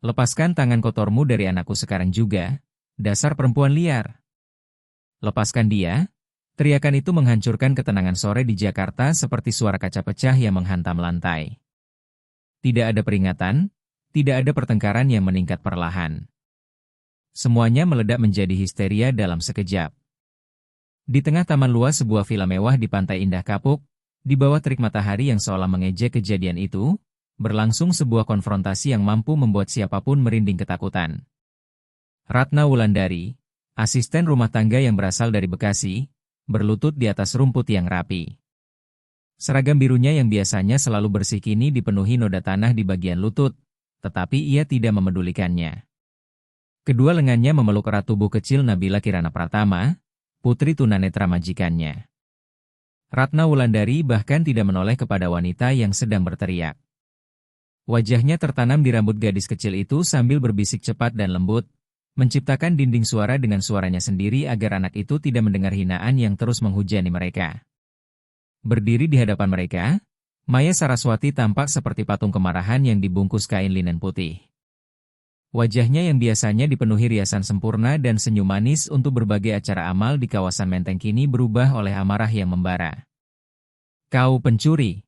Lepaskan tangan kotormu dari anakku sekarang juga, dasar perempuan liar. Lepaskan dia. Teriakan itu menghancurkan ketenangan sore di Jakarta seperti suara kaca pecah yang menghantam lantai. Tidak ada peringatan, tidak ada pertengkaran yang meningkat perlahan. Semuanya meledak menjadi histeria dalam sekejap. Di tengah taman luas sebuah villa mewah di Pantai Indah Kapuk, di bawah terik matahari yang seolah mengejek kejadian itu, berlangsung sebuah konfrontasi yang mampu membuat siapapun merinding ketakutan. Ratna Wulandari, asisten rumah tangga yang berasal dari Bekasi, berlutut di atas rumput yang rapi. Seragam birunya yang biasanya selalu bersih kini dipenuhi noda tanah di bagian lutut, tetapi ia tidak memedulikannya. Kedua lengannya memeluk erat tubuh kecil Nabila Kirana Pratama, putri tunanetra majikannya. Ratna Wulandari bahkan tidak menoleh kepada wanita yang sedang berteriak. Wajahnya tertanam di rambut gadis kecil itu sambil berbisik cepat dan lembut, menciptakan dinding suara dengan suaranya sendiri agar anak itu tidak mendengar hinaan yang terus menghujani mereka. Berdiri di hadapan mereka, Maya Saraswati tampak seperti patung kemarahan yang dibungkus kain linen putih. Wajahnya yang biasanya dipenuhi riasan sempurna dan senyum manis untuk berbagai acara amal di kawasan Menteng kini berubah oleh amarah yang membara. "Kau pencuri!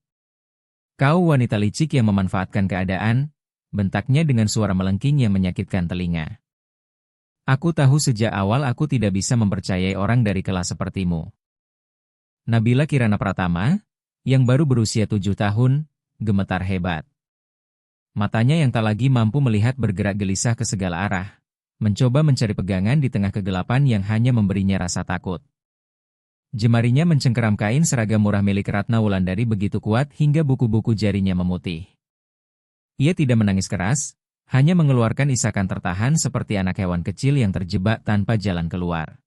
Kau wanita licik yang memanfaatkan keadaan," bentaknya dengan suara melengking yang menyakitkan telinga. "Aku tahu sejak awal aku tidak bisa mempercayai orang dari kelas sepertimu." Nabila Kirana Pratama, yang baru berusia 7 tahun, gemetar hebat. Matanya yang tak lagi mampu melihat bergerak gelisah ke segala arah, mencoba mencari pegangan di tengah kegelapan yang hanya memberinya rasa takut. Jemarinya mencengkeram kain seragam murah milik Ratna Wulandari begitu kuat hingga buku-buku jarinya memutih. Ia tidak menangis keras, hanya mengeluarkan isakan tertahan seperti anak hewan kecil yang terjebak tanpa jalan keluar.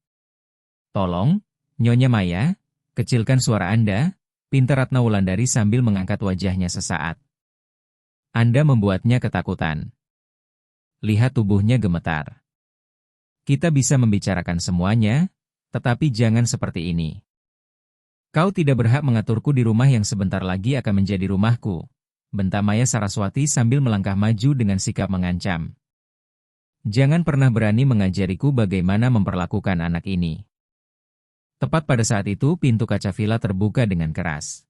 "Tolong, Nyonya Maya, kecilkan suara Anda," pinta Ratna Wulandari sambil mengangkat wajahnya sesaat. "Anda membuatnya ketakutan." Lihat tubuhnya gemetar. "Kita bisa membicarakan semuanya, tetapi jangan seperti ini. Kau tidak berhak mengaturku di rumah yang sebentar lagi akan menjadi rumahku," bentak Maya Saraswati sambil melangkah maju dengan sikap mengancam. "Jangan pernah berani mengajariku bagaimana memperlakukan anak ini." Tepat pada saat itu pintu kaca villa terbuka dengan keras.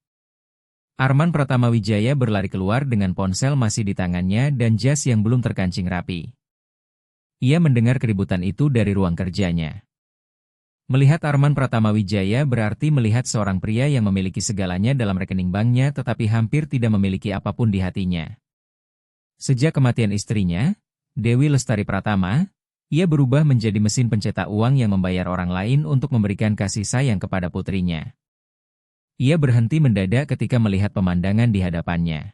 Arman Pratama Wijaya berlari keluar dengan ponsel masih di tangannya dan jas yang belum terkancing rapi. Ia mendengar keributan itu dari ruang kerjanya. Melihat Arman Pratama Wijaya berarti melihat seorang pria yang memiliki segalanya dalam rekening banknya tetapi hampir tidak memiliki apapun di hatinya. Sejak kematian istrinya, Dewi Lestari Pratama, ia berubah menjadi mesin pencetak uang yang membayar orang lain untuk memberikan kasih sayang kepada putrinya. Ia berhenti mendadak ketika melihat pemandangan di hadapannya.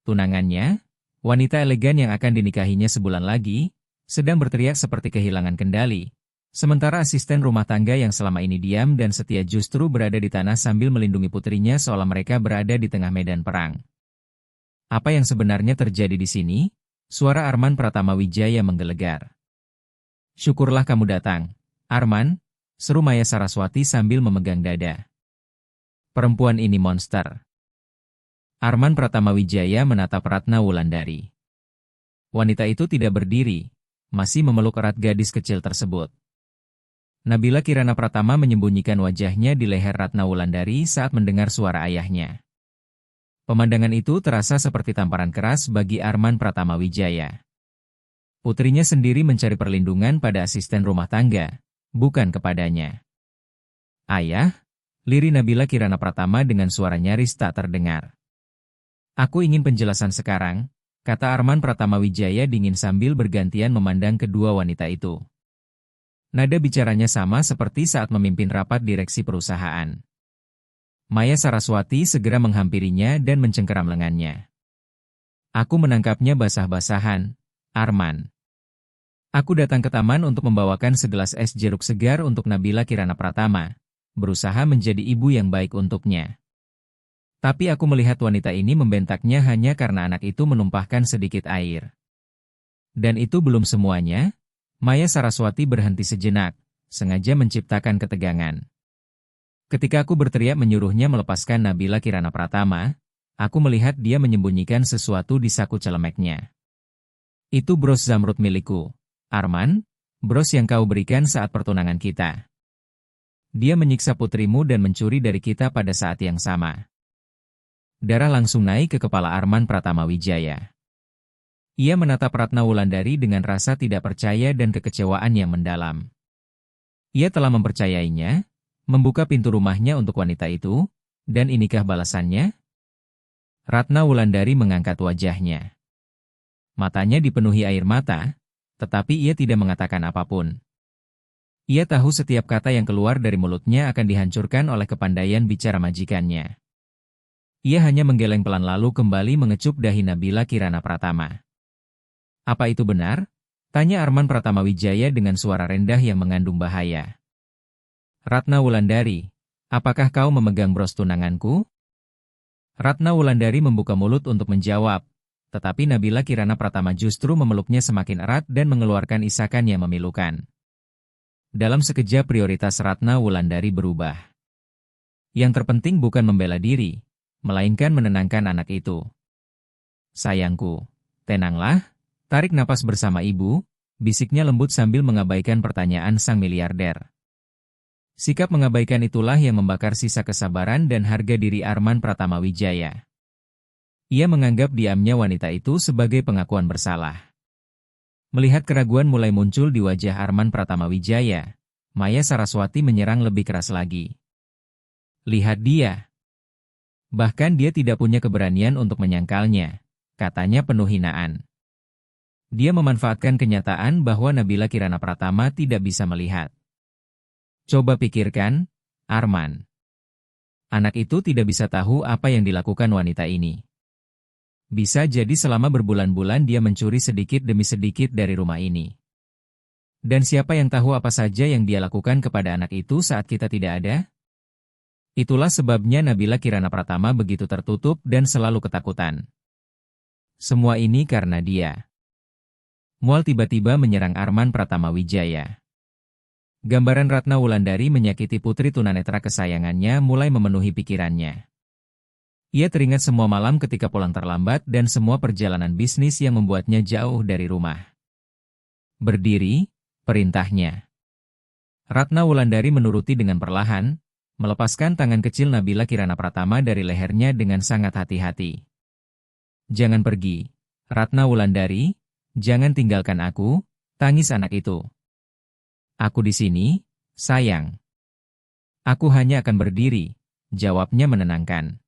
Tunangannya, wanita elegan yang akan dinikahinya sebulan lagi, sedang berteriak seperti kehilangan kendali. Sementara asisten rumah tangga yang selama ini diam dan setia justru berada di tanah sambil melindungi putrinya seolah mereka berada di tengah medan perang. "Apa yang sebenarnya terjadi di sini?" Suara Arman Pratama Wijaya menggelegar. "Syukurlah kamu datang, Arman," seru Maya Saraswati sambil memegang dada. "Perempuan ini monster." Arman Pratama Wijaya menatap Ratna Wulandari. Wanita itu tidak berdiri, masih memeluk erat gadis kecil tersebut. Nabila Kirana Pratama menyembunyikan wajahnya di leher Ratna Wulandari saat mendengar suara ayahnya. Pemandangan itu terasa seperti tamparan keras bagi Arman Pratama Wijaya. Putrinya sendiri mencari perlindungan pada asisten rumah tangga, bukan kepadanya. "Ayah," lirih Nabila Kirana Pratama dengan suara nyaris tak terdengar. "Aku ingin penjelasan sekarang," kata Arman Pratama Wijaya dingin sambil bergantian memandang kedua wanita itu. Nada bicaranya sama seperti saat memimpin rapat direksi perusahaan. Maya Saraswati segera menghampirinya dan mencengkeram lengannya. "Aku menangkapnya basah-basahan, Arman. Aku datang ke taman untuk membawakan segelas es jeruk segar untuk Nabila Kirana Pratama, berusaha menjadi ibu yang baik untuknya. Tapi aku melihat wanita ini membentaknya hanya karena anak itu menumpahkan sedikit air. Dan itu belum semuanya." Maya Saraswati berhenti sejenak, sengaja menciptakan ketegangan. "Ketika aku berteriak menyuruhnya melepaskan Nabila Kirana Pratama, aku melihat dia menyembunyikan sesuatu di saku celemeknya. Itu bros zamrud milikku. Arman, bros yang kau berikan saat pertunangan kita. Dia menyiksa putrimu dan mencuri dari kita pada saat yang sama. Darah langsung naik ke kepala Arman Pratama Wijaya. Ia menatap Ratna Wulandari dengan rasa tidak percaya dan kekecewaan yang mendalam. Ia telah mempercayainya, membuka pintu rumahnya untuk wanita itu, dan inikah balasannya? Ratna Wulandari mengangkat wajahnya. Matanya dipenuhi air mata, tetapi ia tidak mengatakan apapun. Ia tahu setiap kata yang keluar dari mulutnya akan dihancurkan oleh kepandaian bicara majikannya. Ia hanya menggeleng pelan lalu kembali mengecup dahi Nabila Kirana Pratama. Apa itu benar? Tanya Arman Pratama Wijaya dengan suara rendah yang mengandung bahaya. Ratna Wulandari, apakah kau memegang bros tunanganku? Ratna Wulandari membuka mulut untuk menjawab, tetapi Nabila Kirana Pratama justru memeluknya semakin erat dan mengeluarkan isakan yang memilukan. Dalam sekejap prioritas Ratna Wulandari berubah. Yang terpenting bukan membela diri, melainkan menenangkan anak itu. Sayangku, tenanglah, tarik napas bersama ibu, bisiknya lembut sambil mengabaikan pertanyaan sang miliarder. Sikap mengabaikan itulah yang membakar sisa kesabaran dan harga diri Arman Pratama Wijaya. Ia menganggap diamnya wanita itu sebagai pengakuan bersalah. Melihat keraguan mulai muncul di wajah Arman Pratama Wijaya, Maya Saraswati menyerang lebih keras lagi. Lihat dia. Bahkan dia tidak punya keberanian untuk menyangkalnya, katanya penuh hinaan. Dia memanfaatkan kenyataan bahwa Nabila Kirana Pratama tidak bisa melihat. Coba pikirkan, Arman. Anak itu tidak bisa tahu apa yang dilakukan wanita ini. Bisa jadi selama berbulan-bulan dia mencuri sedikit demi sedikit dari rumah ini. Dan siapa yang tahu apa saja yang dia lakukan kepada anak itu saat kita tidak ada? Itulah sebabnya Nabila Kirana Pratama begitu tertutup dan selalu ketakutan. Semua ini karena dia. Mual tiba-tiba menyerang Arman Pratama Wijaya. Gambaran Ratna Wulandari menyakiti putri tunanetra kesayangannya mulai memenuhi pikirannya. Ia teringat semua malam ketika pulang terlambat dan semua perjalanan bisnis yang membuatnya jauh dari rumah. Berdiri, perintahnya. Ratna Wulandari menuruti dengan perlahan, melepaskan tangan kecil Nabila Kirana Pratama dari lehernya dengan sangat hati-hati. Jangan pergi, Ratna Wulandari, jangan tinggalkan aku, tangis anak itu. Aku di sini, sayang. Aku hanya akan berdiri, jawabnya menenangkan.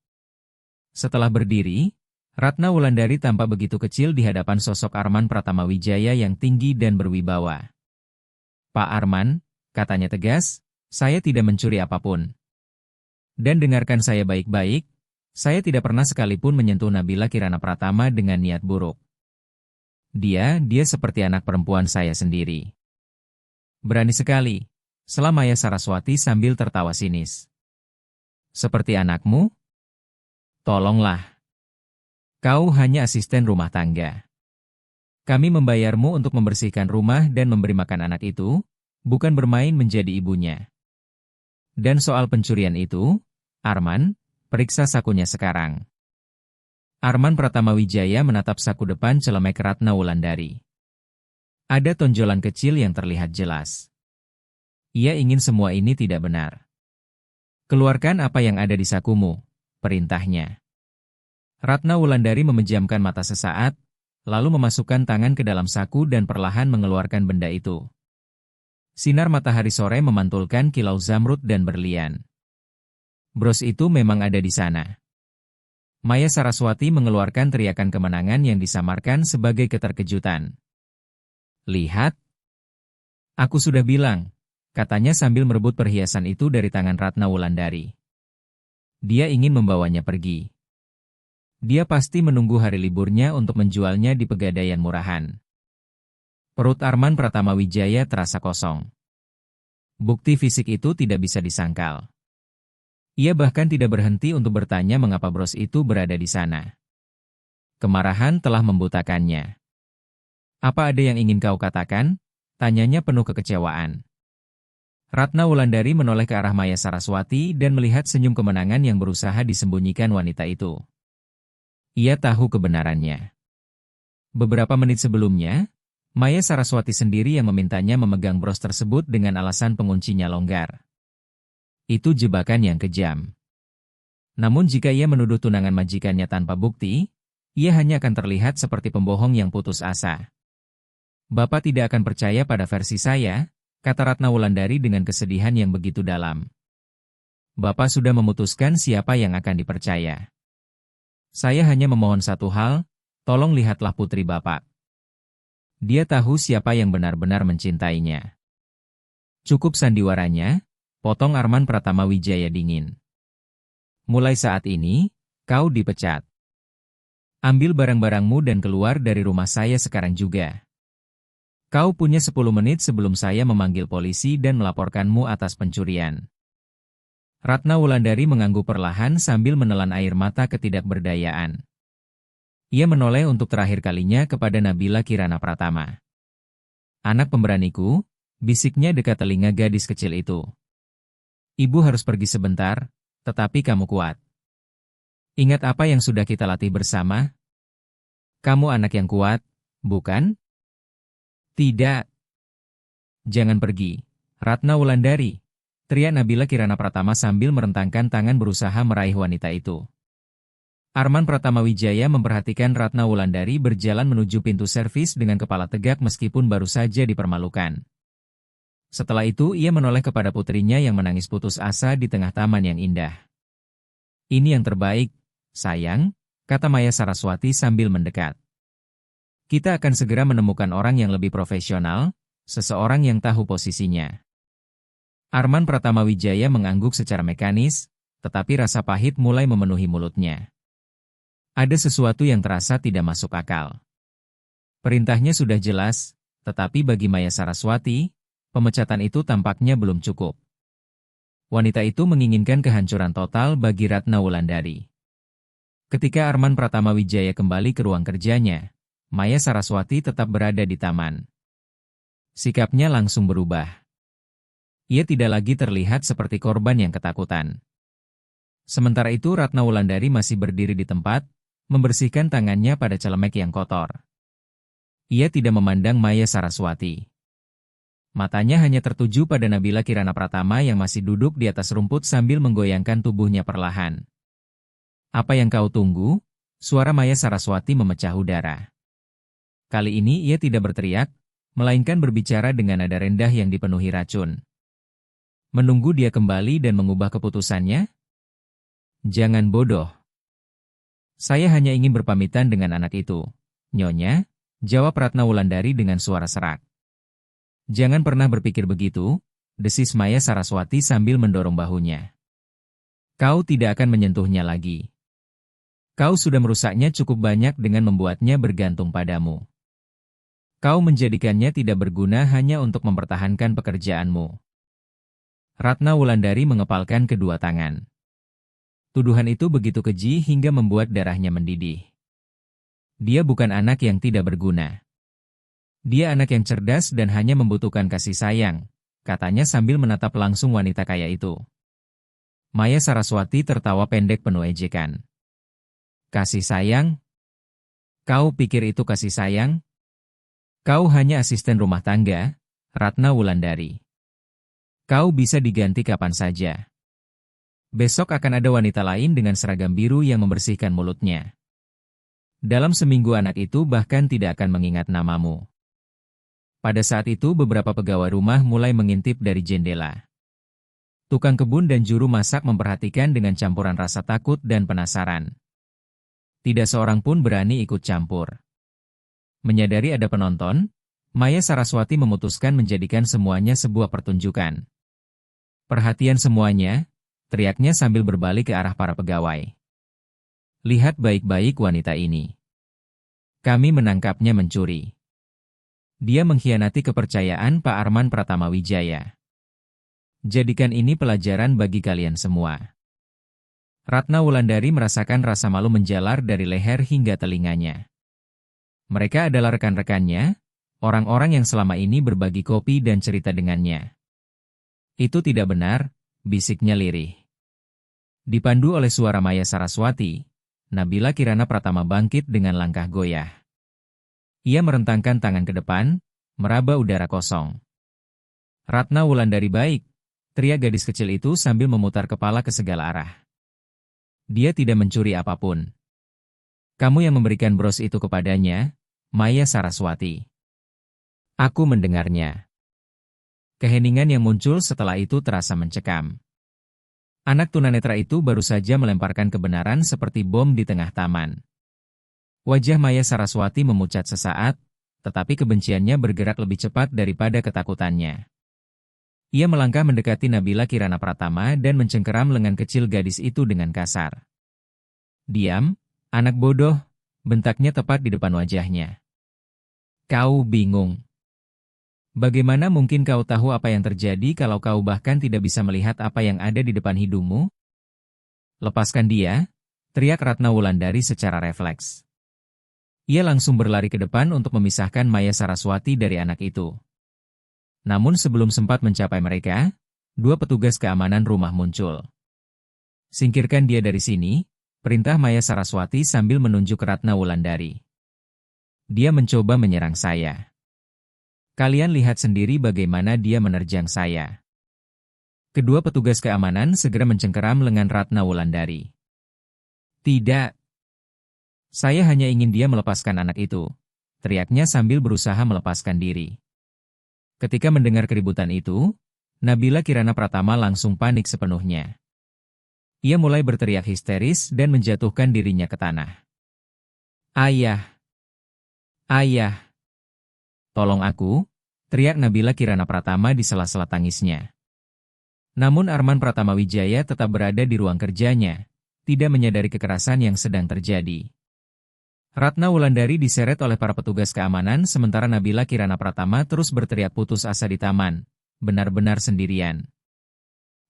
Setelah berdiri, Ratna Wulandari tampak begitu kecil di hadapan sosok Arman Pratama Wijaya yang tinggi dan berwibawa. Pak Arman, katanya tegas, saya tidak mencuri apapun. Dan dengarkan saya baik-baik, saya tidak pernah sekalipun menyentuh Nabila Kirana Pratama dengan niat buruk. Dia seperti anak perempuan saya sendiri. Berani sekali, sela Maya Saraswati sambil tertawa sinis. Seperti anakmu? Tolonglah. Kau hanya asisten rumah tangga. Kami membayarmu untuk membersihkan rumah dan memberi makan anak itu, bukan bermain menjadi ibunya. Dan soal pencurian itu, Arman, periksa sakunya sekarang. Arman Pratama Wijaya menatap saku depan celemek Ratna Wulandari. Ada tonjolan kecil yang terlihat jelas. Ia ingin semua ini tidak benar. Keluarkan apa yang ada di sakumu, perintahnya. Ratna Wulandari memejamkan mata sesaat, lalu memasukkan tangan ke dalam saku dan perlahan mengeluarkan benda itu. Sinar matahari sore memantulkan kilau zamrud dan berlian. Bros itu memang ada di sana. Maya Saraswati mengeluarkan teriakan kemenangan yang disamarkan sebagai keterkejutan. Lihat. Aku sudah bilang, katanya sambil merebut perhiasan itu dari tangan Ratna Wulandari. Dia ingin membawanya pergi. Dia pasti menunggu hari liburnya untuk menjualnya di pegadaian murahan. Perut Arman Pratama Wijaya terasa kosong. Bukti fisik itu tidak bisa disangkal. Ia bahkan tidak berhenti untuk bertanya mengapa bros itu berada di sana. Kemarahan telah membutakannya. Apa ada yang ingin kau katakan? Tanyanya penuh kekecewaan. Ratna Wulandari menoleh ke arah Maya Saraswati dan melihat senyum kemenangan yang berusaha disembunyikan wanita itu. Ia tahu kebenarannya. Beberapa menit sebelumnya, Maya Saraswati sendiri yang memintanya memegang bros tersebut dengan alasan penguncinya longgar. Itu jebakan yang kejam. Namun jika ia menuduh tunangan majikannya tanpa bukti, ia hanya akan terlihat seperti pembohong yang putus asa. Bapak tidak akan percaya pada versi saya, kata Ratna Wulandari dengan kesedihan yang begitu dalam. Bapak sudah memutuskan siapa yang akan dipercaya. Saya hanya memohon satu hal, tolong lihatlah putri Bapak. Dia tahu siapa yang benar-benar mencintainya. Cukup sandiwaranya, potong Arman Pratama Wijaya dingin. Mulai saat ini, kau dipecat. Ambil barang-barangmu dan keluar dari rumah saya sekarang juga. Kau punya 10 menit sebelum saya memanggil polisi dan melaporkanmu atas pencurian. Ratna Wulandari mengangguk perlahan sambil menelan air mata ketidakberdayaan. Ia menoleh untuk terakhir kalinya kepada Nabila Kirana Pratama. Anak pemberaniku, bisiknya dekat telinga gadis kecil itu. Ibu harus pergi sebentar, tetapi kamu kuat. Ingat apa yang sudah kita latih bersama? Kamu anak yang kuat, bukan? Tidak. Jangan pergi, Ratna Wulandari. Teriak Nabila Kirana Pratama sambil merentangkan tangan berusaha meraih wanita itu. Arman Pratama Wijaya memperhatikan Ratna Wulandari berjalan menuju pintu servis dengan kepala tegak meskipun baru saja dipermalukan. Setelah itu ia menoleh kepada putrinya yang menangis putus asa di tengah taman yang indah. Ini yang terbaik, sayang, kata Maya Saraswati sambil mendekat. Kita akan segera menemukan orang yang lebih profesional, seseorang yang tahu posisinya. Arman Pratama Wijaya mengangguk secara mekanis, tetapi rasa pahit mulai memenuhi mulutnya. Ada sesuatu yang terasa tidak masuk akal. Perintahnya sudah jelas, tetapi bagi Maya Saraswati, pemecatan itu tampaknya belum cukup. Wanita itu menginginkan kehancuran total bagi Ratna Wulandari. Ketika Arman Pratama Wijaya kembali ke ruang kerjanya, Maya Saraswati tetap berada di taman. Sikapnya langsung berubah. Ia tidak lagi terlihat seperti korban yang ketakutan. Sementara itu Ratna Wulandari masih berdiri di tempat, membersihkan tangannya pada celemek yang kotor. Ia tidak memandang Maya Saraswati. Matanya hanya tertuju pada Nabila Kirana Pratama yang masih duduk di atas rumput sambil menggoyangkan tubuhnya perlahan. Apa yang kau tunggu? Suara Maya Saraswati memecah udara. Kali ini ia tidak berteriak, melainkan berbicara dengan nada rendah yang dipenuhi racun. Menunggu dia kembali dan mengubah keputusannya? Jangan bodoh. Saya hanya ingin berpamitan dengan anak itu. Nyonya, jawab Ratna Wulandari dengan suara serak. Jangan pernah berpikir begitu, desis Maya Saraswati sambil mendorong bahunya. Kau tidak akan menyentuhnya lagi. Kau sudah merusaknya cukup banyak dengan membuatnya bergantung padamu. Kau menjadikannya tidak berguna hanya untuk mempertahankan pekerjaanmu. Ratna Wulandari mengepalkan kedua tangan. Tuduhan itu begitu keji hingga membuat darahnya mendidih. Dia bukan anak yang tidak berguna. Dia anak yang cerdas dan hanya membutuhkan kasih sayang, katanya sambil menatap langsung wanita kaya itu. Maya Saraswati tertawa pendek penuh ejekan. Kasih sayang? Kau pikir itu kasih sayang? Kau hanya asisten rumah tangga, Ratna Wulandari. Kau bisa diganti kapan saja. Besok akan ada wanita lain dengan seragam biru yang membersihkan mulutnya. Dalam seminggu anak itu bahkan tidak akan mengingat namamu. Pada saat itu beberapa pegawai rumah mulai mengintip dari jendela. Tukang kebun dan juru masak memperhatikan dengan campuran rasa takut dan penasaran. Tidak seorang pun berani ikut campur. Menyadari ada penonton, Maya Saraswati memutuskan menjadikan semuanya sebuah pertunjukan. Perhatian semuanya, teriaknya sambil berbalik ke arah para pegawai. Lihat baik-baik wanita ini. Kami menangkapnya mencuri. Dia mengkhianati kepercayaan Pak Arman Pratama Wijaya. Jadikan ini pelajaran bagi kalian semua. Ratna Wulandari merasakan rasa malu menjalar dari leher hingga telinganya. Mereka adalah rekan-rekannya, orang-orang yang selama ini berbagi kopi dan cerita dengannya. Itu tidak benar, bisiknya lirih. Dipandu oleh suara Maya Saraswati, Nabila Kirana Pratama bangkit dengan langkah goyah. Ia merentangkan tangan ke depan, meraba udara kosong. Ratna Wulandari baik, teriak gadis kecil itu sambil memutar kepala ke segala arah. Dia tidak mencuri apapun. Kamu yang memberikan bros itu kepadanya, Maya Saraswati. Aku mendengarnya. Keheningan yang muncul setelah itu terasa mencekam. Anak tunanetra itu baru saja melemparkan kebenaran seperti bom di tengah taman. Wajah Maya Saraswati memucat sesaat, tetapi kebenciannya bergerak lebih cepat daripada ketakutannya. Ia melangkah mendekati Nabila Kirana Pratama dan mencengkeram lengan kecil gadis itu dengan kasar. Diam, anak bodoh, bentaknya tepat di depan wajahnya. Kau bingung. Bagaimana mungkin kau tahu apa yang terjadi kalau kau bahkan tidak bisa melihat apa yang ada di depan hidungmu? Lepaskan dia, teriak Ratna Wulandari secara refleks. Ia langsung berlari ke depan untuk memisahkan Maya Saraswati dari anak itu. Namun sebelum sempat mencapai mereka, dua petugas keamanan rumah muncul. Singkirkan dia dari sini, perintah Maya Saraswati sambil menunjuk Ratna Wulandari. Dia mencoba menyerang saya. Kalian lihat sendiri bagaimana dia menerjang saya. Kedua petugas keamanan segera mencengkeram lengan Ratna Wulandari. Tidak. Saya hanya ingin dia melepaskan anak itu, teriaknya sambil berusaha melepaskan diri. Ketika mendengar keributan itu, Nabila Kirana Pratama langsung panik sepenuhnya. Ia mulai berteriak histeris dan menjatuhkan dirinya ke tanah. Ayah! Ayah! Tolong aku, teriak Nabila Kirana Pratama di sela-sela tangisnya. Namun Arman Pratama Wijaya tetap berada di ruang kerjanya, tidak menyadari kekerasan yang sedang terjadi. Ratna Wulandari diseret oleh para petugas keamanan sementara Nabila Kirana Pratama terus berteriak putus asa di taman, benar-benar sendirian.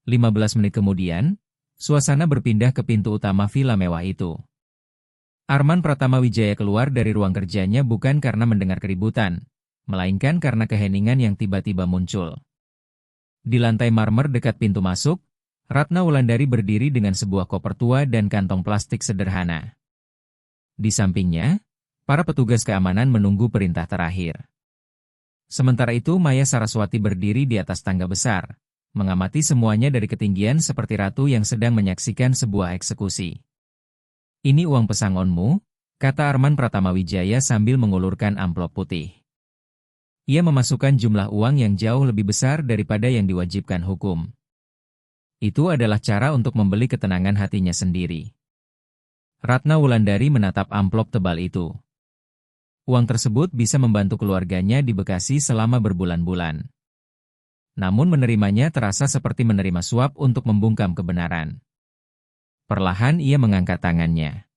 15 menit kemudian, suasana berpindah ke pintu utama villa mewah itu. Arman Pratama Wijaya keluar dari ruang kerjanya bukan karena mendengar keributan, melainkan karena keheningan yang tiba-tiba muncul. Di lantai marmer dekat pintu masuk, Ratna Wulandari berdiri dengan sebuah koper tua dan kantong plastik sederhana. Di sampingnya, para petugas keamanan menunggu perintah terakhir. Sementara itu Maya Saraswati berdiri di atas tangga besar, mengamati semuanya dari ketinggian seperti ratu yang sedang menyaksikan sebuah eksekusi. Ini uang pesangonmu, kata Arman Pratama Wijaya sambil mengulurkan amplop putih. Ia memasukkan jumlah uang yang jauh lebih besar daripada yang diwajibkan hukum. Itu adalah cara untuk membeli ketenangan hatinya sendiri. Ratna Wulandari menatap amplop tebal itu. Uang tersebut bisa membantu keluarganya di Bekasi selama berbulan-bulan. Namun menerimanya terasa seperti menerima suap untuk membungkam kebenaran. Perlahan ia mengangkat tangannya.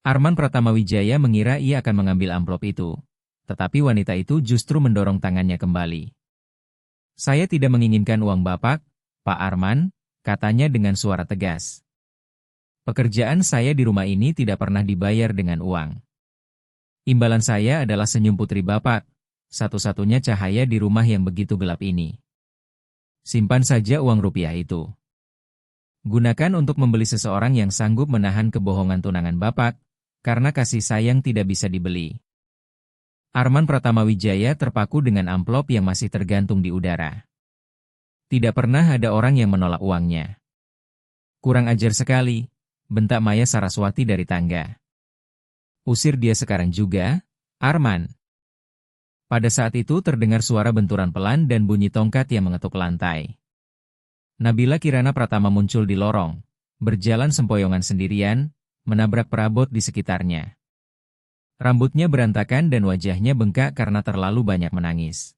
Arman Pratama Wijaya mengira ia akan mengambil amplop itu. Tetapi wanita itu justru mendorong tangannya kembali. Saya tidak menginginkan uang Bapak, Pak Arman, katanya dengan suara tegas. Pekerjaan saya di rumah ini tidak pernah dibayar dengan uang. Imbalan saya adalah senyum putri Bapak, satu-satunya cahaya di rumah yang begitu gelap ini. Simpan saja uang rupiah itu. Gunakan untuk membeli seseorang yang sanggup menahan kebohongan tunangan Bapak, karena kasih sayang tidak bisa dibeli. Arman Pratama Wijaya terpaku dengan amplop yang masih tergantung di udara. Tidak pernah ada orang yang menolak uangnya. Kurang ajar sekali, bentak Maya Saraswati dari tangga. Usir dia sekarang juga, Arman. Pada saat itu terdengar suara benturan pelan dan bunyi tongkat yang mengetuk lantai. Nabila Kirana Pratama muncul di lorong, berjalan sempoyongan sendirian, menabrak perabot di sekitarnya. Rambutnya berantakan dan wajahnya bengkak karena terlalu banyak menangis.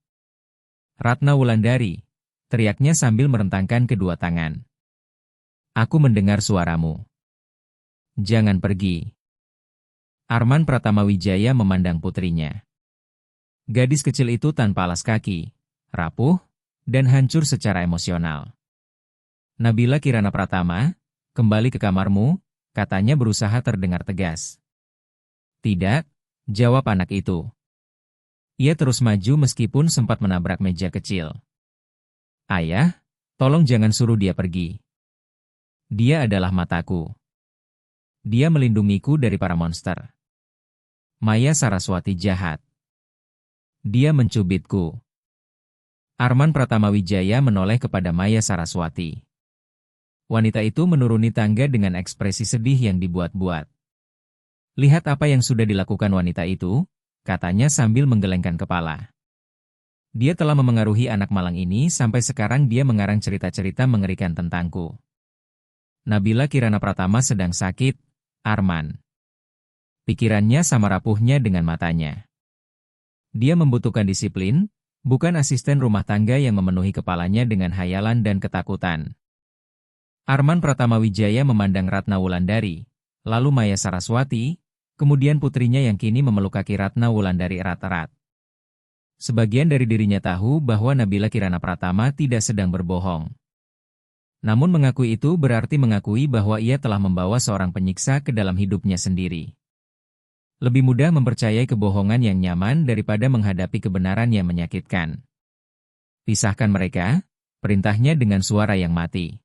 Ratna Wulandari, teriaknya sambil merentangkan kedua tangan. Aku mendengar suaramu. Jangan pergi. Arman Pratama Wijaya memandang putrinya. Gadis kecil itu tanpa alas kaki, rapuh, dan hancur secara emosional. Nabila Kirana Pratama, kembali ke kamarmu, katanya berusaha terdengar tegas. Tidak, jawab anak itu. Ia terus maju meskipun sempat menabrak meja kecil. Ayah, tolong jangan suruh dia pergi. Dia adalah mataku. Dia melindungiku dari para monster. Maya Saraswati jahat. Dia mencubitku. Arman Pratamawijaya menoleh kepada Maya Saraswati. Wanita itu menuruni tangga dengan ekspresi sedih yang dibuat-buat. Lihat apa yang sudah dilakukan wanita itu, katanya sambil menggelengkan kepala. Dia telah memengaruhi anak malang ini sampai sekarang dia mengarang cerita-cerita mengerikan tentangku. Nabila Kirana Pratama sedang sakit, Arman. Pikirannya sama rapuhnya dengan matanya. Dia membutuhkan disiplin, bukan asisten rumah tangga yang memenuhi kepalanya dengan hayalan dan ketakutan. Arman Pratamawijaya memandang Ratna Wulandari, lalu Maya Saraswati, kemudian putrinya yang kini memeluk kaki Ratna Wulandari erat-erat. Sebagian dari dirinya tahu bahwa Nabila Kirana Pratama tidak sedang berbohong. Namun mengakui itu berarti mengakui bahwa ia telah membawa seorang penyiksa ke dalam hidupnya sendiri. Lebih mudah mempercayai kebohongan yang nyaman daripada menghadapi kebenaran yang menyakitkan. Pisahkan mereka, perintahnya dengan suara yang mati.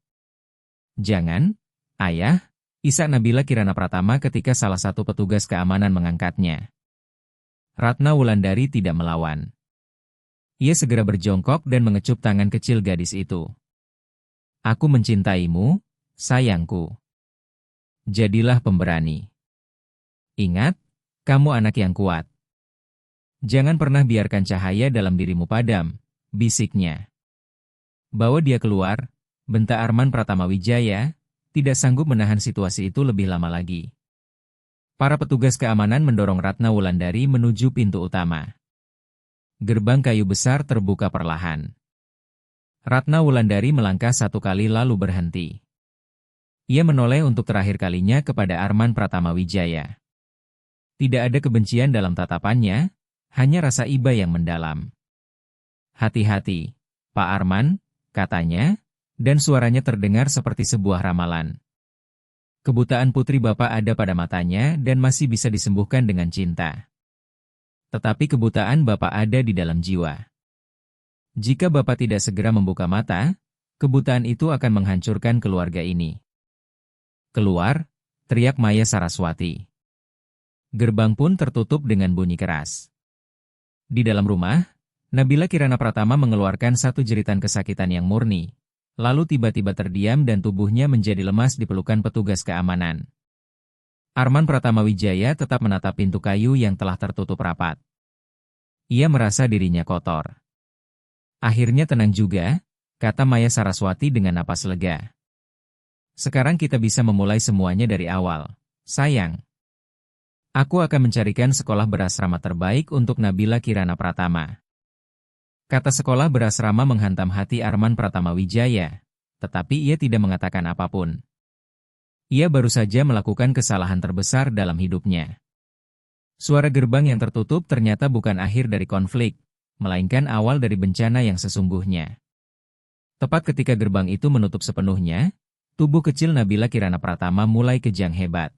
Jangan, ayah, isak Nabila Kirana Pratama ketika salah satu petugas keamanan mengangkatnya. Ratna Wulandari tidak melawan. Ia segera berjongkok dan mengecup tangan kecil gadis itu. Aku mencintaimu, sayangku. Jadilah pemberani. Ingat, kamu anak yang kuat. Jangan pernah biarkan cahaya dalam dirimu padam, bisiknya. Bawa dia keluar, bentak Arman Pratamawijaya, tidak sanggup menahan situasi itu lebih lama lagi. Para petugas keamanan mendorong Ratna Wulandari menuju pintu utama. Gerbang kayu besar terbuka perlahan. Ratna Wulandari melangkah satu kali lalu berhenti. Ia menoleh untuk terakhir kalinya kepada Arman Pratamawijaya. Tidak ada kebencian dalam tatapannya, hanya rasa iba yang mendalam. Hati-hati, Pak Arman, katanya, dan suaranya terdengar seperti sebuah ramalan. Kebutaan putri Bapak ada pada matanya dan masih bisa disembuhkan dengan cinta. Tetapi kebutaan Bapak ada di dalam jiwa. Jika Bapak tidak segera membuka mata, kebutaan itu akan menghancurkan keluarga ini. Keluar, teriak Maya Saraswati. Gerbang pun tertutup dengan bunyi keras. Di dalam rumah, Nabila Kirana Pratama mengeluarkan satu jeritan kesakitan yang murni, lalu tiba-tiba terdiam dan tubuhnya menjadi lemas di pelukan petugas keamanan. Arman Pratamawijaya tetap menatap pintu kayu yang telah tertutup rapat. Ia merasa dirinya kotor. Akhirnya tenang juga, kata Maya Saraswati dengan napas lega. Sekarang kita bisa memulai semuanya dari awal, sayang. Aku akan mencarikan sekolah berasrama terbaik untuk Nabila Kirana Pratama. Kata sekolah berasrama menghantam hati Arman Pratamawijaya, tetapi ia tidak mengatakan apapun. Ia baru saja melakukan kesalahan terbesar dalam hidupnya. Suara gerbang yang tertutup ternyata bukan akhir dari konflik, melainkan awal dari bencana yang sesungguhnya. Tepat ketika gerbang itu menutup sepenuhnya, tubuh kecil Nabila Kirana Pratama mulai kejang hebat.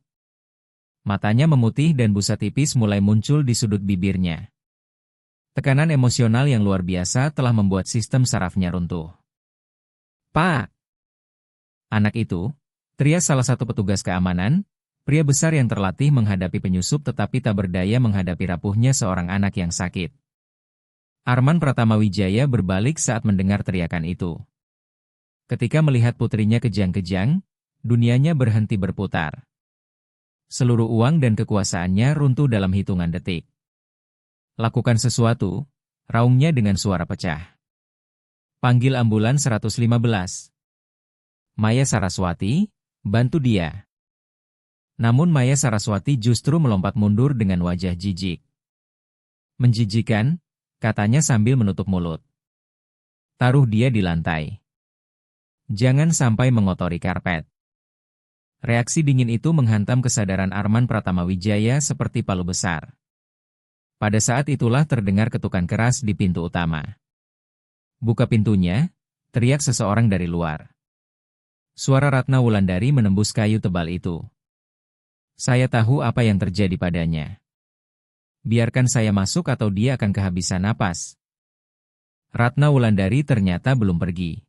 Matanya memutih dan busa tipis mulai muncul di sudut bibirnya. Tekanan emosional yang luar biasa telah membuat sistem sarafnya runtuh. Pak! Anak itu, teriak salah satu petugas keamanan, pria besar yang terlatih menghadapi penyusup tetapi tak berdaya menghadapi rapuhnya seorang anak yang sakit. Arman Pratamawijaya berbalik saat mendengar teriakan itu. Ketika melihat putrinya kejang-kejang, dunianya berhenti berputar. Seluruh uang dan kekuasaannya runtuh dalam hitungan detik. Lakukan sesuatu, raungnya dengan suara pecah. Panggil ambulans 115. Maya Saraswati, bantu dia. Namun Maya Saraswati justru melompat mundur dengan wajah jijik. Menjijikan, katanya sambil menutup mulut. Taruh dia di lantai. Jangan sampai mengotori karpet. Reaksi dingin itu menghantam kesadaran Arman Pratamawijaya seperti palu besar. Pada saat itulah terdengar ketukan keras di pintu utama. Buka pintunya, teriak seseorang dari luar. Suara Ratna Wulandari menembus kayu tebal itu. Saya tahu apa yang terjadi padanya. Biarkan saya masuk atau dia akan kehabisan napas. Ratna Wulandari ternyata belum pergi.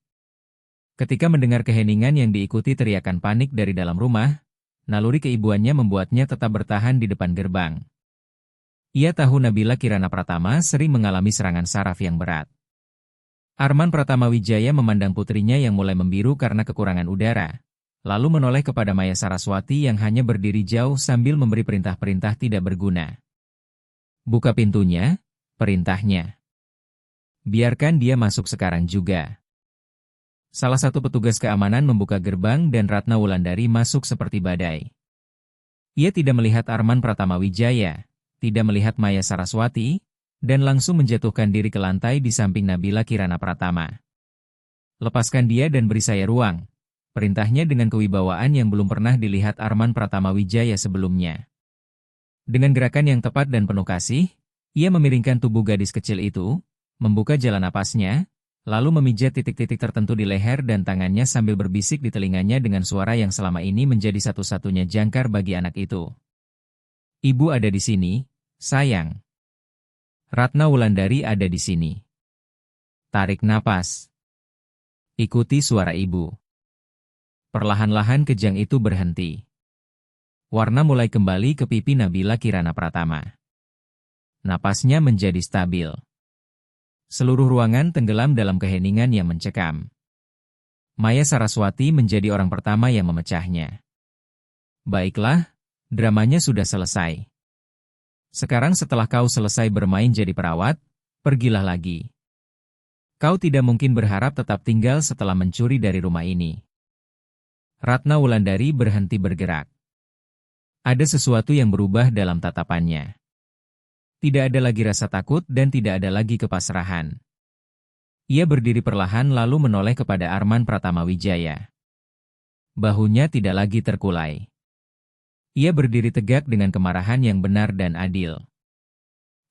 Ketika mendengar keheningan yang diikuti teriakan panik dari dalam rumah, naluri keibuannya membuatnya tetap bertahan di depan gerbang. Ia tahu Nabila Kirana Pratama sering mengalami serangan saraf yang berat. Arman Pratama Wijaya memandang putrinya yang mulai membiru karena kekurangan udara, lalu menoleh kepada Maya Saraswati yang hanya berdiri jauh sambil memberi perintah-perintah tidak berguna. Buka pintunya, perintahnya. Biarkan dia masuk sekarang juga. Salah satu petugas keamanan membuka gerbang dan Ratna Wulandari masuk seperti badai. Ia tidak melihat Arman Pratama Wijaya, tidak melihat Maya Saraswati, dan langsung menjatuhkan diri ke lantai di samping Nabila Kirana Pratama. Lepaskan dia dan beri saya ruang. Perintahnya dengan kewibawaan yang belum pernah dilihat Arman Pratama Wijaya sebelumnya. Dengan gerakan yang tepat dan penuh kasih, ia memiringkan tubuh gadis kecil itu, membuka jalan napasnya, lalu memijat titik-titik tertentu di leher dan tangannya sambil berbisik di telinganya dengan suara yang selama ini menjadi satu-satunya jangkar bagi anak itu. Ibu ada di sini, sayang. Ratna Wulandari ada di sini. Tarik napas. Ikuti suara ibu. Perlahan-lahan kejang itu berhenti. Warna mulai kembali ke pipi Nabila Kirana Pratama. Napasnya menjadi stabil. Seluruh ruangan tenggelam dalam keheningan yang mencekam. Maya Saraswati menjadi orang pertama yang memecahnya. Baiklah, dramanya sudah selesai. Sekarang setelah kau selesai bermain jadi perawat, pergilah lagi. Kau tidak mungkin berharap tetap tinggal setelah mencuri dari rumah ini. Ratna Wulandari berhenti bergerak. Ada sesuatu yang berubah dalam tatapannya. Tidak ada lagi rasa takut dan tidak ada lagi kepasrahan. Ia berdiri perlahan lalu menoleh kepada Arman Pratama Wijaya. Bahunya tidak lagi terkulai. Ia berdiri tegak dengan kemarahan yang benar dan adil.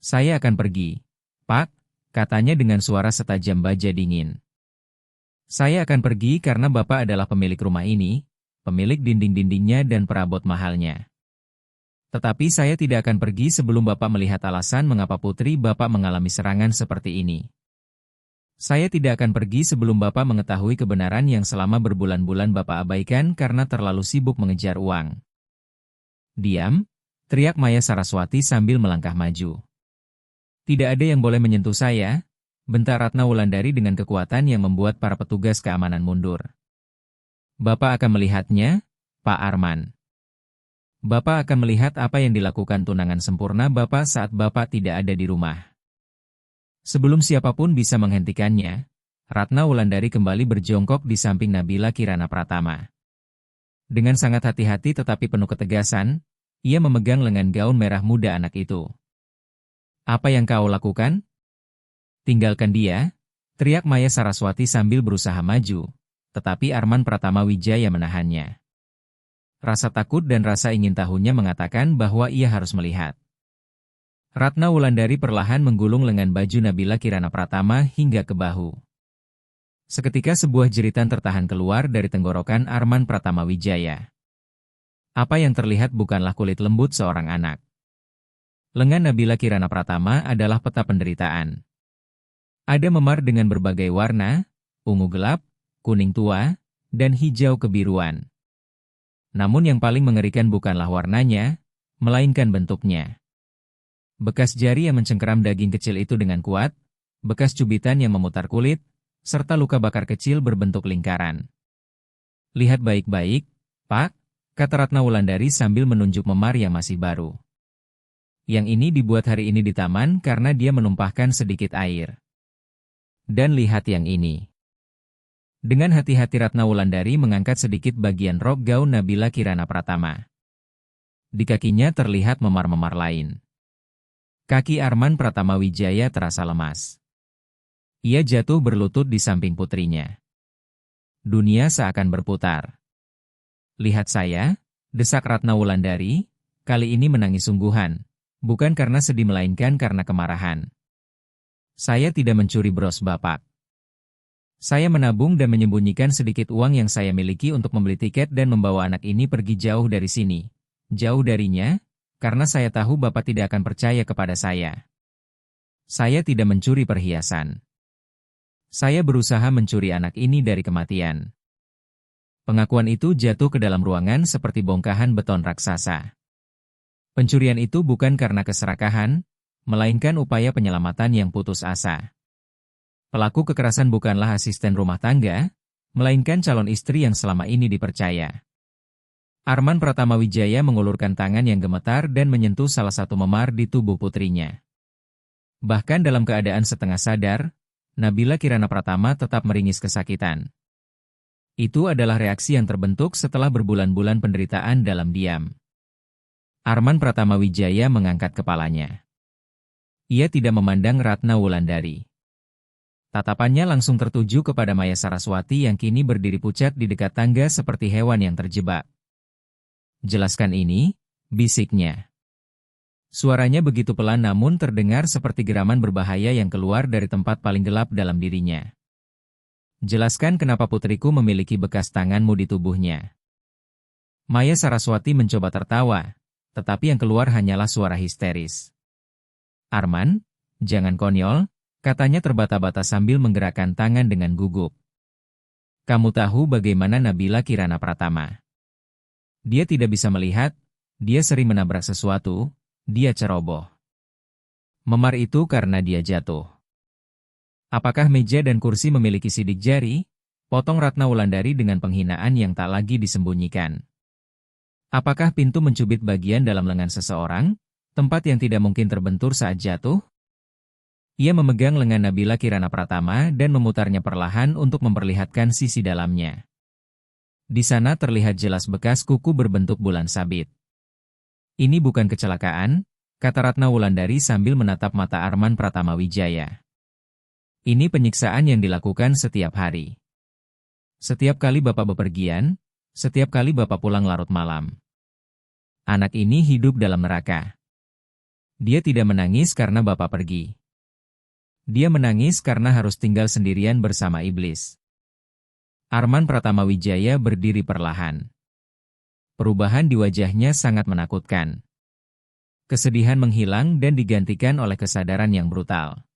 Saya akan pergi, Pak, katanya dengan suara setajam baja dingin. Saya akan pergi karena Bapak adalah pemilik rumah ini, pemilik dinding-dindingnya dan perabot mahalnya. Tetapi saya tidak akan pergi sebelum Bapak melihat alasan mengapa putri Bapak mengalami serangan seperti ini. Saya tidak akan pergi sebelum Bapak mengetahui kebenaran yang selama berbulan-bulan Bapak abaikan karena terlalu sibuk mengejar uang. Diam, teriak Maya Saraswati sambil melangkah maju. Tidak ada yang boleh menyentuh saya, bentak Ratna Wulandari dengan kekuatan yang membuat para petugas keamanan mundur. Bapak akan melihatnya, Pak Arman. Bapak akan melihat apa yang dilakukan tunangan sempurna Bapak saat Bapak tidak ada di rumah. Sebelum siapapun bisa menghentikannya, Ratna Wulandari kembali berjongkok di samping Nabila Kirana Pratama. Dengan sangat hati-hati tetapi penuh ketegasan, ia memegang lengan gaun merah muda anak itu. Apa yang kau lakukan? Tinggalkan dia, teriak Maya Saraswati sambil berusaha maju, tetapi Arman Pratama Wijaya menahannya. Rasa takut dan rasa ingin tahunya mengatakan bahwa ia harus melihat. Ratna Wulandari perlahan menggulung lengan baju Nabila Kirana Pratama hingga ke bahu. Seketika sebuah jeritan tertahan keluar dari tenggorokan Arman Pratama Wijaya. Apa yang terlihat bukanlah kulit lembut seorang anak. Lengan Nabila Kirana Pratama adalah peta penderitaan. Ada memar dengan berbagai warna, ungu gelap, kuning tua, dan hijau kebiruan. Namun yang paling mengerikan bukanlah warnanya, melainkan bentuknya. Bekas jari yang mencengkeram daging kecil itu dengan kuat, bekas cubitan yang memutar kulit, serta luka bakar kecil berbentuk lingkaran. Lihat baik-baik, Pak, kata Ratna Wulandari sambil menunjuk memar yang masih baru. Yang ini dibuat hari ini di taman karena dia menumpahkan sedikit air. Dan lihat yang ini. Dengan hati-hati Ratna Wulandari mengangkat sedikit bagian rok gaun Nabila Kirana Pratama. Di kakinya terlihat memar-memar lain. Kaki Arman Pratama Wijaya terasa lemas. Ia jatuh berlutut di samping putrinya. Dunia seakan berputar. Lihat saya, desak Ratna Wulandari, kali ini menangis sungguhan, bukan karena sedih melainkan karena kemarahan. Saya tidak mencuri bros Bapak. Saya menabung dan menyembunyikan sedikit uang yang saya miliki untuk membeli tiket dan membawa anak ini pergi jauh dari sini. Jauh darinya, karena saya tahu Bapak tidak akan percaya kepada saya. Saya tidak mencuri perhiasan. Saya berusaha mencuri anak ini dari kematian. Pengakuan itu jatuh ke dalam ruangan seperti bongkahan beton raksasa. Pencurian itu bukan karena keserakahan, melainkan upaya penyelamatan yang putus asa. Pelaku kekerasan bukanlah asisten rumah tangga, melainkan calon istri yang selama ini dipercaya. Arman Pratama Wijaya mengulurkan tangan yang gemetar dan menyentuh salah satu memar di tubuh putrinya. Bahkan dalam keadaan setengah sadar, Nabila Kirana Pratama tetap meringis kesakitan. Itu adalah reaksi yang terbentuk setelah berbulan-bulan penderitaan dalam diam. Arman Pratama Wijaya mengangkat kepalanya. Ia tidak memandang Ratna Wulandari. Tatapannya langsung tertuju kepada Maya Saraswati yang kini berdiri pucat di dekat tangga seperti hewan yang terjebak. "Jelaskan ini," bisiknya. Suaranya begitu pelan namun terdengar seperti geraman berbahaya yang keluar dari tempat paling gelap dalam dirinya. "Jelaskan kenapa putriku memiliki bekas tanganmu di tubuhnya." Maya Saraswati mencoba tertawa, tetapi yang keluar hanyalah suara histeris. "Arman, jangan konyol," katanya terbata-bata sambil menggerakkan tangan dengan gugup. "Kamu tahu bagaimana Nabila Kirana Pratama? Dia tidak bisa melihat, dia sering menabrak sesuatu, dia ceroboh. Memar itu karena dia jatuh." "Apakah meja dan kursi memiliki sidik jari?" potong Ratna Wulandari dengan penghinaan yang tak lagi disembunyikan. "Apakah pintu mencubit bagian dalam lengan seseorang, tempat yang tidak mungkin terbentur saat jatuh?" Ia memegang lengan Nabila Kirana Pratama dan memutarnya perlahan untuk memperlihatkan sisi dalamnya. Di sana terlihat jelas bekas kuku berbentuk bulan sabit. "Ini bukan kecelakaan," kata Ratna Wulandari sambil menatap mata Arman Pratama Wijaya. "Ini penyiksaan yang dilakukan setiap hari. Setiap kali Bapak bepergian, setiap kali Bapak pulang larut malam. Anak ini hidup dalam neraka. Dia tidak menangis karena Bapak pergi. Dia menangis karena harus tinggal sendirian bersama iblis." Arman Pratama Wijaya berdiri perlahan. Perubahan di wajahnya sangat menakutkan. Kesedihan menghilang dan digantikan oleh kesadaran yang brutal.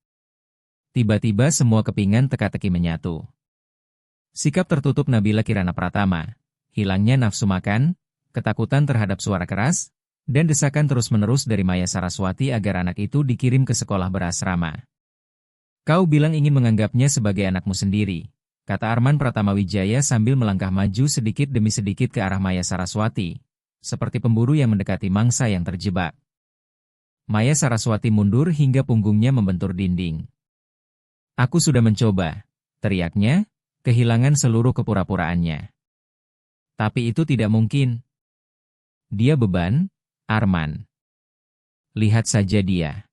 Tiba-tiba semua kepingan teka-teki menyatu. Sikap tertutup Nabila Kirana Pratama, hilangnya nafsu makan, ketakutan terhadap suara keras, dan desakan terus-menerus dari Maya Saraswati agar anak itu dikirim ke sekolah berasrama. "Kau bilang ingin menganggapnya sebagai anakmu sendiri," kata Arman Pratama Wijaya sambil melangkah maju sedikit demi sedikit ke arah Maya Saraswati, seperti pemburu yang mendekati mangsa yang terjebak. Maya Saraswati mundur hingga punggungnya membentur dinding. "Aku sudah mencoba," teriaknya, kehilangan seluruh kepura-puraannya. "Tapi itu tidak mungkin. Dia beban, Arman. Lihat saja dia.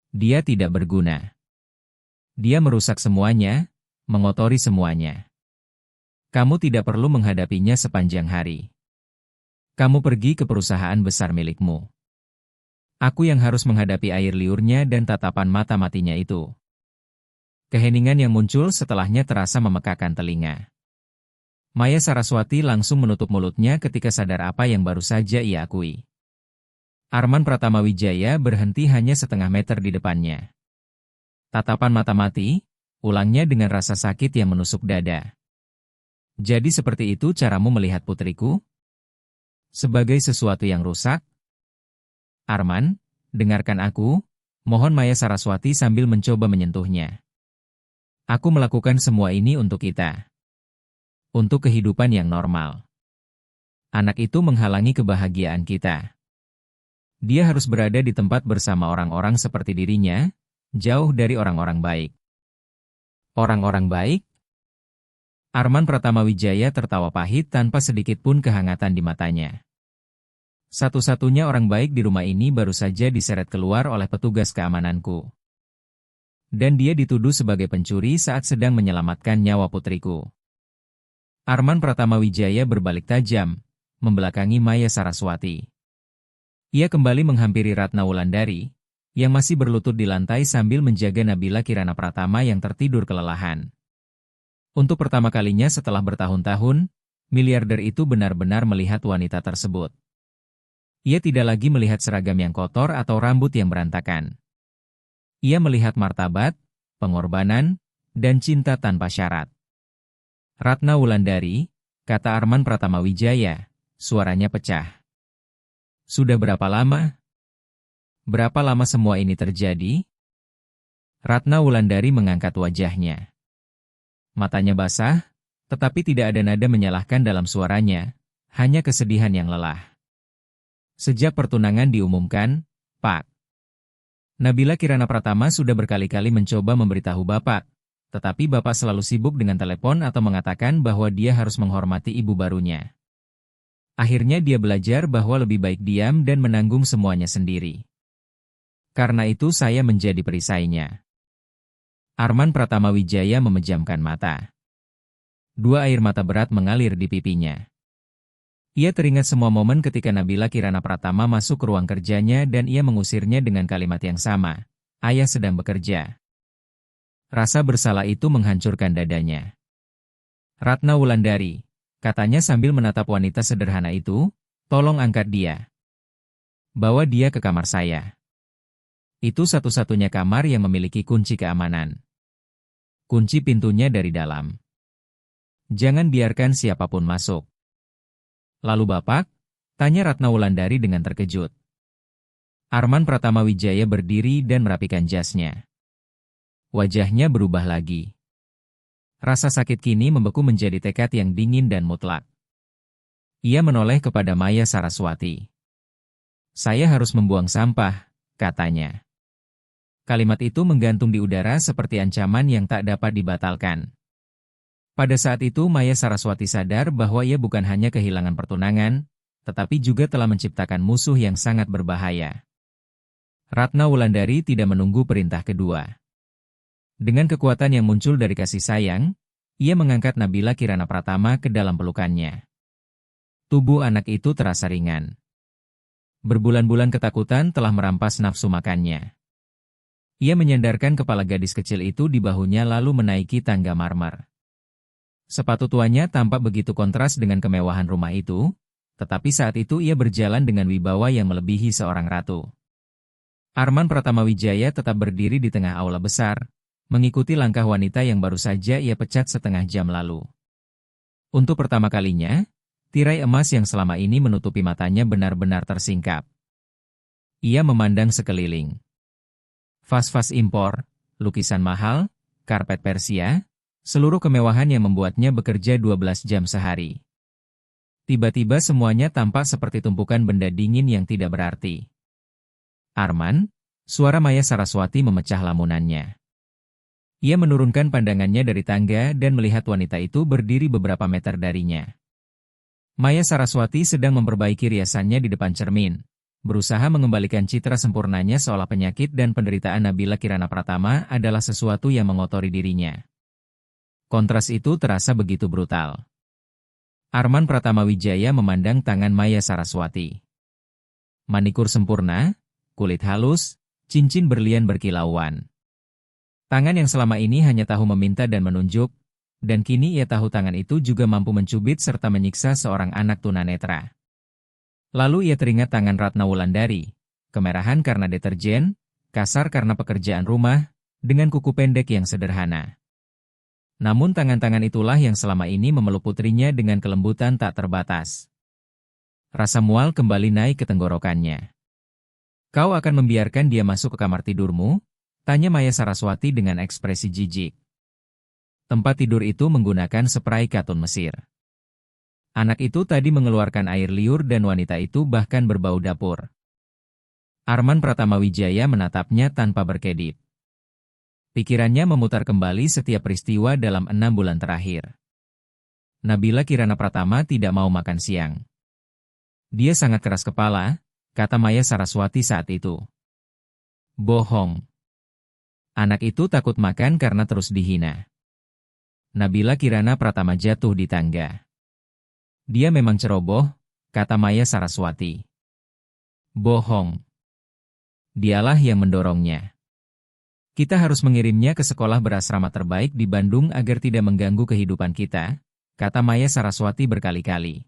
Dia tidak berguna. Dia merusak semuanya, mengotori semuanya. Kamu tidak perlu menghadapinya sepanjang hari. Kamu pergi ke perusahaan besar milikmu. Aku yang harus menghadapi air liurnya dan tatapan mata matinya itu." Keheningan yang muncul setelahnya terasa memekakan telinga. Maya Saraswati langsung menutup mulutnya ketika sadar apa yang baru saja ia akui. Arman Pratama Wijaya berhenti hanya setengah meter di depannya. Tatapan mata mati, ulangnya dengan rasa sakit yang menusuk dada. "Jadi seperti itu caramu melihat putriku? Sebagai sesuatu yang rusak?" "Arman, dengarkan aku," mohon Maya Saraswati sambil mencoba menyentuhnya. "Aku melakukan semua ini untuk kita. Untuk kehidupan yang normal. Anak itu menghalangi kebahagiaan kita. Dia harus berada di tempat bersama orang-orang seperti dirinya, jauh dari orang-orang baik." "Orang-orang baik?" Arman Pratama Wijaya tertawa pahit tanpa sedikit pun kehangatan di matanya. "Satu-satunya orang baik di rumah ini baru saja diseret keluar oleh petugas keamananku. Dan dia dituduh sebagai pencuri saat sedang menyelamatkan nyawa putriku." Arman Pratama Wijaya berbalik tajam, membelakangi Maya Saraswati. Ia kembali menghampiri Ratna Wulandari, yang masih berlutut di lantai sambil menjaga Nabila Kirana Pratama yang tertidur kelelahan. Untuk pertama kalinya setelah bertahun-tahun, miliarder itu benar-benar melihat wanita tersebut. Ia tidak lagi melihat seragam yang kotor atau rambut yang berantakan. Ia melihat martabat, pengorbanan, dan cinta tanpa syarat. "Ratna Wulandari," kata Arman Pratama Wijaya, suaranya pecah. Sudah berapa lama? Berapa lama semua ini terjadi? Ratna Wulandari mengangkat wajahnya. Matanya basah, tetapi tidak ada nada menyalahkan dalam suaranya, hanya kesedihan yang lelah. Sejak pertunangan diumumkan, Pak Nabila Kirana Pratama sudah berkali-kali mencoba memberitahu Bapak, tetapi Bapak selalu sibuk dengan telepon atau mengatakan bahwa dia harus menghormati ibu barunya. Akhirnya dia belajar bahwa lebih baik diam dan menanggung semuanya sendiri. Karena itu saya menjadi perisainya. Arman Pratama Wijaya memejamkan mata. Dua air mata berat mengalir di pipinya. Ia teringat semua momen ketika Nabila Kirana Pratama masuk ke ruang kerjanya dan ia mengusirnya dengan kalimat yang sama. Ayah sedang bekerja. Rasa bersalah itu menghancurkan dadanya. Ratna Wulandari, katanya sambil menatap wanita sederhana itu, tolong angkat dia. Bawa dia ke kamar saya. Itu satu-satunya kamar yang memiliki kunci keamanan. Kunci pintunya dari dalam. Jangan biarkan siapapun masuk. Lalu Bapak? Tanya Ratna Wulandari dengan terkejut. Arman Pratama Wijaya berdiri dan merapikan jasnya. Wajahnya berubah lagi. Rasa sakit kini membeku menjadi tekad yang dingin dan mutlak. Ia menoleh kepada Maya Saraswati. Saya harus membuang sampah, katanya. Kalimat itu menggantung di udara seperti ancaman yang tak dapat dibatalkan. Pada saat itu Maya Saraswati sadar bahwa ia bukan hanya kehilangan pertunangan, tetapi juga telah menciptakan musuh yang sangat berbahaya. Ratna Wulandari tidak menunggu perintah kedua. Dengan kekuatan yang muncul dari kasih sayang, ia mengangkat Nabila Kirana Pratama ke dalam pelukannya. Tubuh anak itu terasa ringan. Berbulan-bulan ketakutan telah merampas nafsu makannya. Ia menyandarkan kepala gadis kecil itu di bahunya lalu menaiki tangga marmer. Sepatu tuanya tampak begitu kontras dengan kemewahan rumah itu, tetapi saat itu ia berjalan dengan wibawa yang melebihi seorang ratu. Arman Pratama Wijaya tetap berdiri di tengah aula besar, mengikuti langkah wanita yang baru saja ia pecat setengah jam lalu. Untuk pertama kalinya, tirai emas yang selama ini menutupi matanya benar-benar tersingkap. Ia memandang sekeliling. Vas-vas impor, lukisan mahal, karpet Persia, seluruh kemewahan yang membuatnya bekerja 12 jam sehari. Tiba-tiba semuanya tampak seperti tumpukan benda dingin yang tidak berarti. Arman, suara Maya Saraswati memecah lamunannya. Ia menurunkan pandangannya dari tangga dan melihat wanita itu berdiri beberapa meter darinya. Maya Saraswati sedang memperbaiki riasannya di depan cermin, berusaha mengembalikan citra sempurnanya seolah penyakit dan penderitaan Nabila Kirana Pratama adalah sesuatu yang mengotori dirinya. Kontras itu terasa begitu brutal. Arman Pratama Wijaya memandang tangan Maya Saraswati. Manikur sempurna, kulit halus, cincin berlian berkilauan. Tangan yang selama ini hanya tahu meminta dan menunjuk, dan kini ia tahu tangan itu juga mampu mencubit serta menyiksa seorang anak tunanetra. Lalu ia teringat tangan Ratna Wulandari, kemerahan karena deterjen, kasar karena pekerjaan rumah, dengan kuku pendek yang sederhana. Namun tangan-tangan itulah yang selama ini memeluk putrinya dengan kelembutan tak terbatas. Rasa mual kembali naik ke tenggorokannya. Kau akan membiarkan dia masuk ke kamar tidurmu? Tanya Maya Saraswati dengan ekspresi jijik. Tempat tidur itu menggunakan spray katun Mesir. Anak itu tadi mengeluarkan air liur dan wanita itu bahkan berbau dapur. Arman Pratama Wijaya menatapnya tanpa berkedip. Pikirannya memutar kembali setiap peristiwa dalam 6 bulan terakhir. Nabila Kirana Pratama tidak mau makan siang. Dia sangat keras kepala, kata Maya Saraswati saat itu. Bohong. Anak itu takut makan karena terus dihina. Nabila Kirana Pratama jatuh di tangga. Dia memang ceroboh, kata Maya Saraswati. Bohong. Dialah yang mendorongnya. Kita harus mengirimnya ke sekolah berasrama terbaik di Bandung agar tidak mengganggu kehidupan kita, kata Maya Saraswati berkali-kali.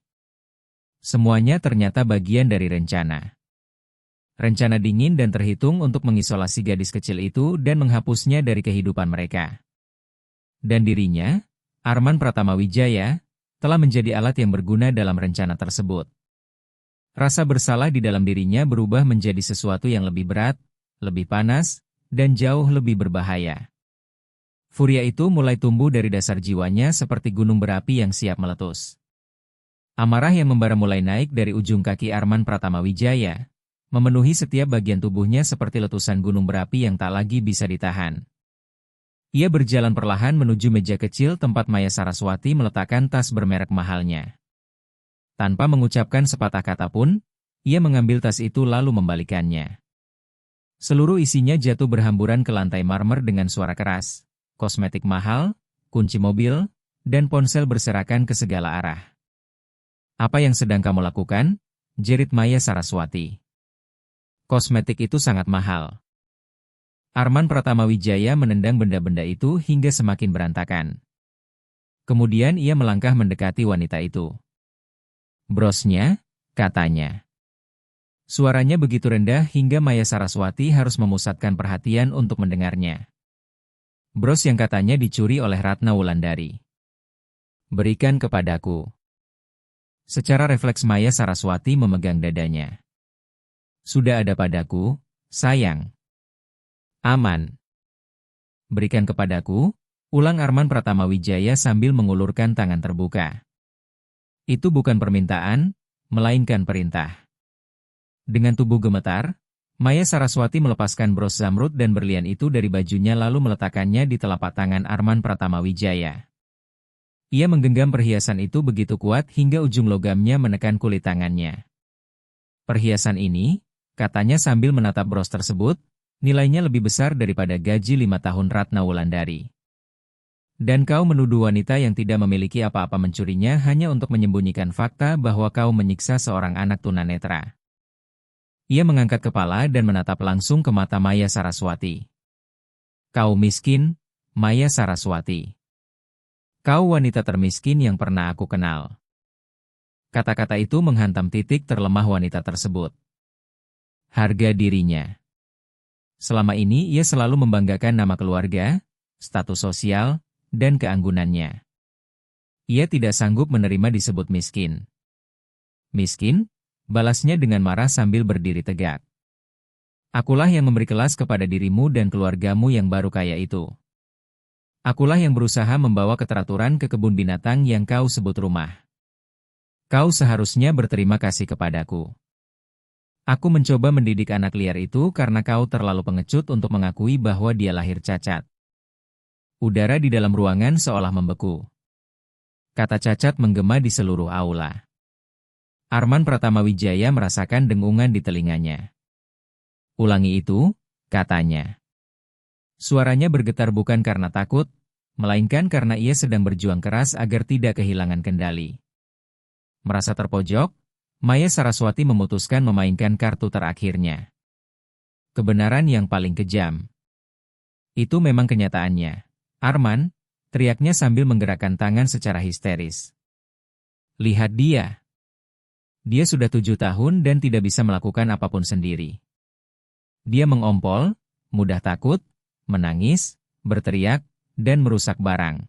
Semuanya ternyata bagian dari rencana. Rencana dingin dan terhitung untuk mengisolasi gadis kecil itu dan menghapusnya dari kehidupan mereka. Dan dirinya, Arman Pratama Wijaya, telah menjadi alat yang berguna dalam rencana tersebut. Rasa bersalah di dalam dirinya berubah menjadi sesuatu yang lebih berat, lebih panas, dan jauh lebih berbahaya. Furia itu mulai tumbuh dari dasar jiwanya seperti gunung berapi yang siap meletus. Amarah yang membara mulai naik dari ujung kaki Arman Pratamawijaya, memenuhi setiap bagian tubuhnya seperti letusan gunung berapi yang tak lagi bisa ditahan. Ia berjalan perlahan menuju meja kecil tempat Maya Saraswati meletakkan tas bermerek mahalnya. Tanpa mengucapkan sepatah kata pun, ia mengambil tas itu lalu membalikannya. Seluruh isinya jatuh berhamburan ke lantai marmer dengan suara keras. Kosmetik mahal, kunci mobil, dan ponsel berserakan ke segala arah. "Apa yang sedang kamu lakukan?" jerit Maya Saraswati. "Kosmetik itu sangat mahal." Arman Pratamawijaya menendang benda-benda itu hingga semakin berantakan. Kemudian ia melangkah mendekati wanita itu. "Brosnya," katanya. Suaranya begitu rendah hingga Maya Saraswati harus memusatkan perhatian untuk mendengarnya. Bros yang katanya dicuri oleh Ratna Wulandari. "Berikan kepadaku." Secara refleks Maya Saraswati memegang dadanya. "Sudah ada padaku, sayang." "Aman." "Berikan kepadaku," ulang Arman Pratamawijaya sambil mengulurkan tangan terbuka. "Itu bukan permintaan, melainkan perintah." Dengan tubuh gemetar, Maya Saraswati melepaskan bros zamrud dan berlian itu dari bajunya lalu meletakkannya di telapak tangan Arman Pratamawijaya. Ia menggenggam perhiasan itu begitu kuat hingga ujung logamnya menekan kulit tangannya. "Perhiasan ini," katanya sambil menatap bros tersebut, "nilainya lebih besar daripada gaji 5 tahun Ratna Wulandari. Dan kau menuduh wanita yang tidak memiliki apa-apa mencurinya hanya untuk menyembunyikan fakta bahwa kau menyiksa seorang anak tunanetra." Ia mengangkat kepala dan menatap langsung ke mata Maya Saraswati. "Kau miskin, Maya Saraswati. Kau wanita termiskin yang pernah aku kenal." Kata-kata itu menghantam titik terlemah wanita tersebut. Harga dirinya. Selama ini ia selalu membanggakan nama keluarga, status sosial, dan keanggunannya. Ia tidak sanggup menerima disebut miskin. "Miskin?" balasnya dengan marah sambil berdiri tegak. "Akulah yang memberi kelas kepada dirimu dan keluargamu yang baru kaya itu. Akulah yang berusaha membawa keteraturan ke kebun binatang yang kau sebut rumah. Kau seharusnya berterima kasih kepadaku. Aku mencoba mendidik anak liar itu karena kau terlalu pengecut untuk mengakui bahwa dia lahir cacat." Udara di dalam ruangan seolah membeku. Kata cacat menggema di seluruh aula. Arman Pratamawijaya merasakan dengungan di telinganya. "Ulangi itu," katanya. Suaranya bergetar bukan karena takut, melainkan karena ia sedang berjuang keras agar tidak kehilangan kendali. Merasa terpojok, Maya Saraswati memutuskan memainkan kartu terakhirnya. Kebenaran yang paling kejam. "Itu memang kenyataannya, Arman," teriaknya sambil menggerakkan tangan secara histeris. "Lihat dia. Dia sudah 7 tahun dan tidak bisa melakukan apapun sendiri. Dia mengompol, mudah takut, menangis, berteriak, dan merusak barang.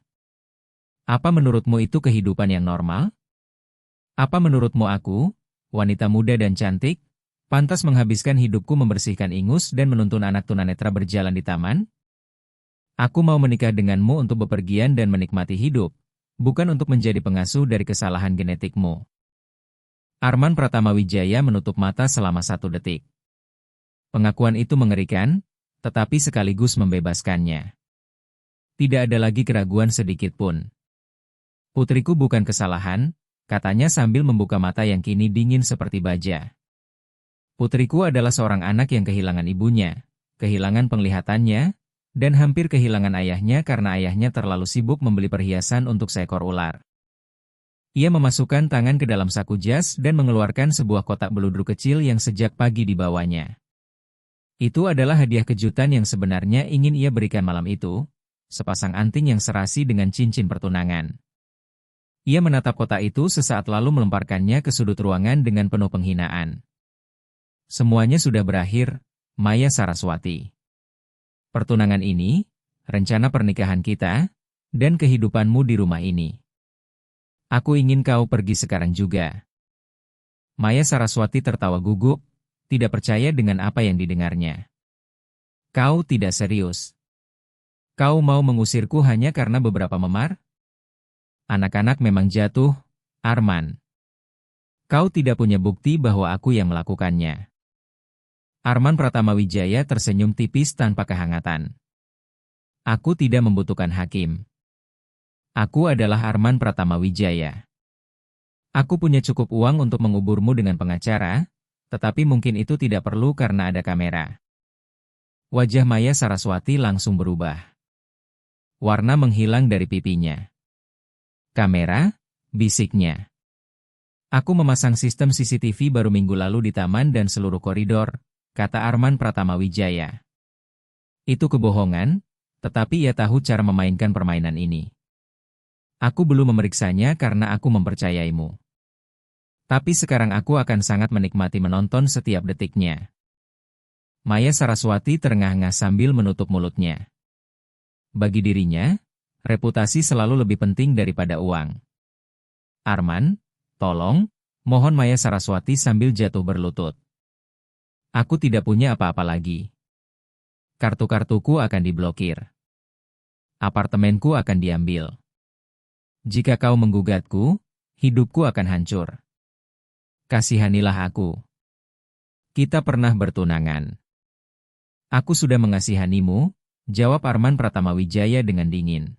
Apa menurutmu itu kehidupan yang normal? Apa menurutmu aku, wanita muda dan cantik, pantas menghabiskan hidupku membersihkan ingus dan menuntun anak tunanetra berjalan di taman? Aku mau menikah denganmu untuk bepergian dan menikmati hidup, bukan untuk menjadi pengasuh dari kesalahan genetikmu." Arman Pratamawijaya menutup mata selama 1 detik. Pengakuan itu mengerikan, tetapi sekaligus membebaskannya. Tidak ada lagi keraguan sedikit pun. "Putriku bukan kesalahan," katanya sambil membuka mata yang kini dingin seperti baja. "Putriku adalah seorang anak yang kehilangan ibunya, kehilangan penglihatannya, dan hampir kehilangan ayahnya karena ayahnya terlalu sibuk membeli perhiasan untuk seekor ular." Ia memasukkan tangan ke dalam saku jas dan mengeluarkan sebuah kotak beludru kecil yang sejak pagi dibawanya. Itu adalah hadiah kejutan yang sebenarnya ingin ia berikan malam itu, sepasang anting yang serasi dengan cincin pertunangan. Ia menatap kotak itu sesaat lalu melemparkannya ke sudut ruangan dengan penuh penghinaan. "Semuanya sudah berakhir, Maya Saraswati. Pertunangan ini, rencana pernikahan kita, dan kehidupanmu di rumah ini. Aku ingin kau pergi sekarang juga." Maya Saraswati tertawa gugup, tidak percaya dengan apa yang didengarnya. Kau tidak serius. Kau mau mengusirku hanya karena beberapa memar? Anak-anak memang jatuh, Arman. Kau tidak punya bukti bahwa aku yang melakukannya. Arman Pratamawijaya tersenyum tipis tanpa kehangatan. Aku tidak membutuhkan hakim. Aku adalah Arman Pratamawijaya. Aku punya cukup uang untuk menguburmu dengan pengacara, tetapi mungkin itu tidak perlu karena ada kamera. Wajah Maya Saraswati langsung berubah. Warna menghilang dari pipinya. Kamera? Bisiknya. Aku memasang sistem CCTV baru minggu lalu di taman dan seluruh koridor, kata Arman Pratamawijaya. Itu kebohongan, tetapi ia tahu cara memainkan permainan ini. Aku belum memeriksanya karena aku mempercayaimu. Tapi sekarang aku akan sangat menikmati menonton setiap detiknya. Maya Saraswati terengah-engah sambil menutup mulutnya. Bagi dirinya, reputasi selalu lebih penting daripada uang. Arman, tolong, mohon Maya Saraswati sambil jatuh berlutut. Aku tidak punya apa-apa lagi. Kartu-kartuku akan diblokir. Apartemenku akan diambil. Jika kau menggugatku, hidupku akan hancur. Kasihanilah aku. Kita pernah bertunangan. Aku sudah mengasihanimu, jawab Arman Pratamawijaya dengan dingin.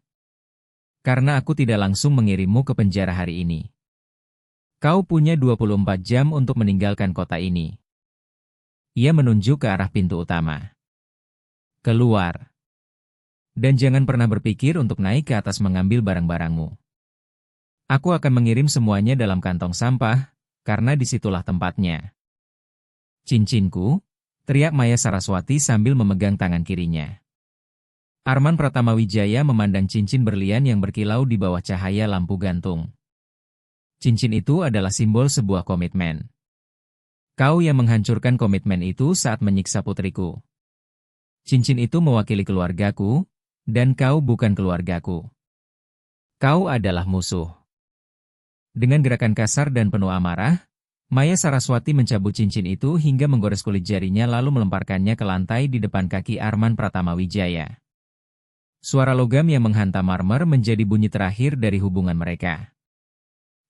Karena aku tidak langsung mengirimmu ke penjara hari ini. Kau punya 24 jam untuk meninggalkan kota ini. Ia menunjuk ke arah pintu utama. Keluar. Dan jangan pernah berpikir untuk naik ke atas mengambil barang-barangmu. Aku akan mengirim semuanya dalam kantong sampah, karena disitulah tempatnya. Cincinku, teriak Maya Saraswati sambil memegang tangan kirinya. Arman Pratamawijaya memandang cincin berlian yang berkilau di bawah cahaya lampu gantung. Cincin itu adalah simbol sebuah komitmen. Kau yang menghancurkan komitmen itu saat menyiksa putriku. Cincin itu mewakili keluargaku, dan kau bukan keluargaku. Kau adalah musuh. Dengan gerakan kasar dan penuh amarah, Maya Saraswati mencabut cincin itu hingga menggores kulit jarinya lalu melemparkannya ke lantai di depan kaki Arman Pratamawijaya. Suara logam yang menghantam marmer menjadi bunyi terakhir dari hubungan mereka.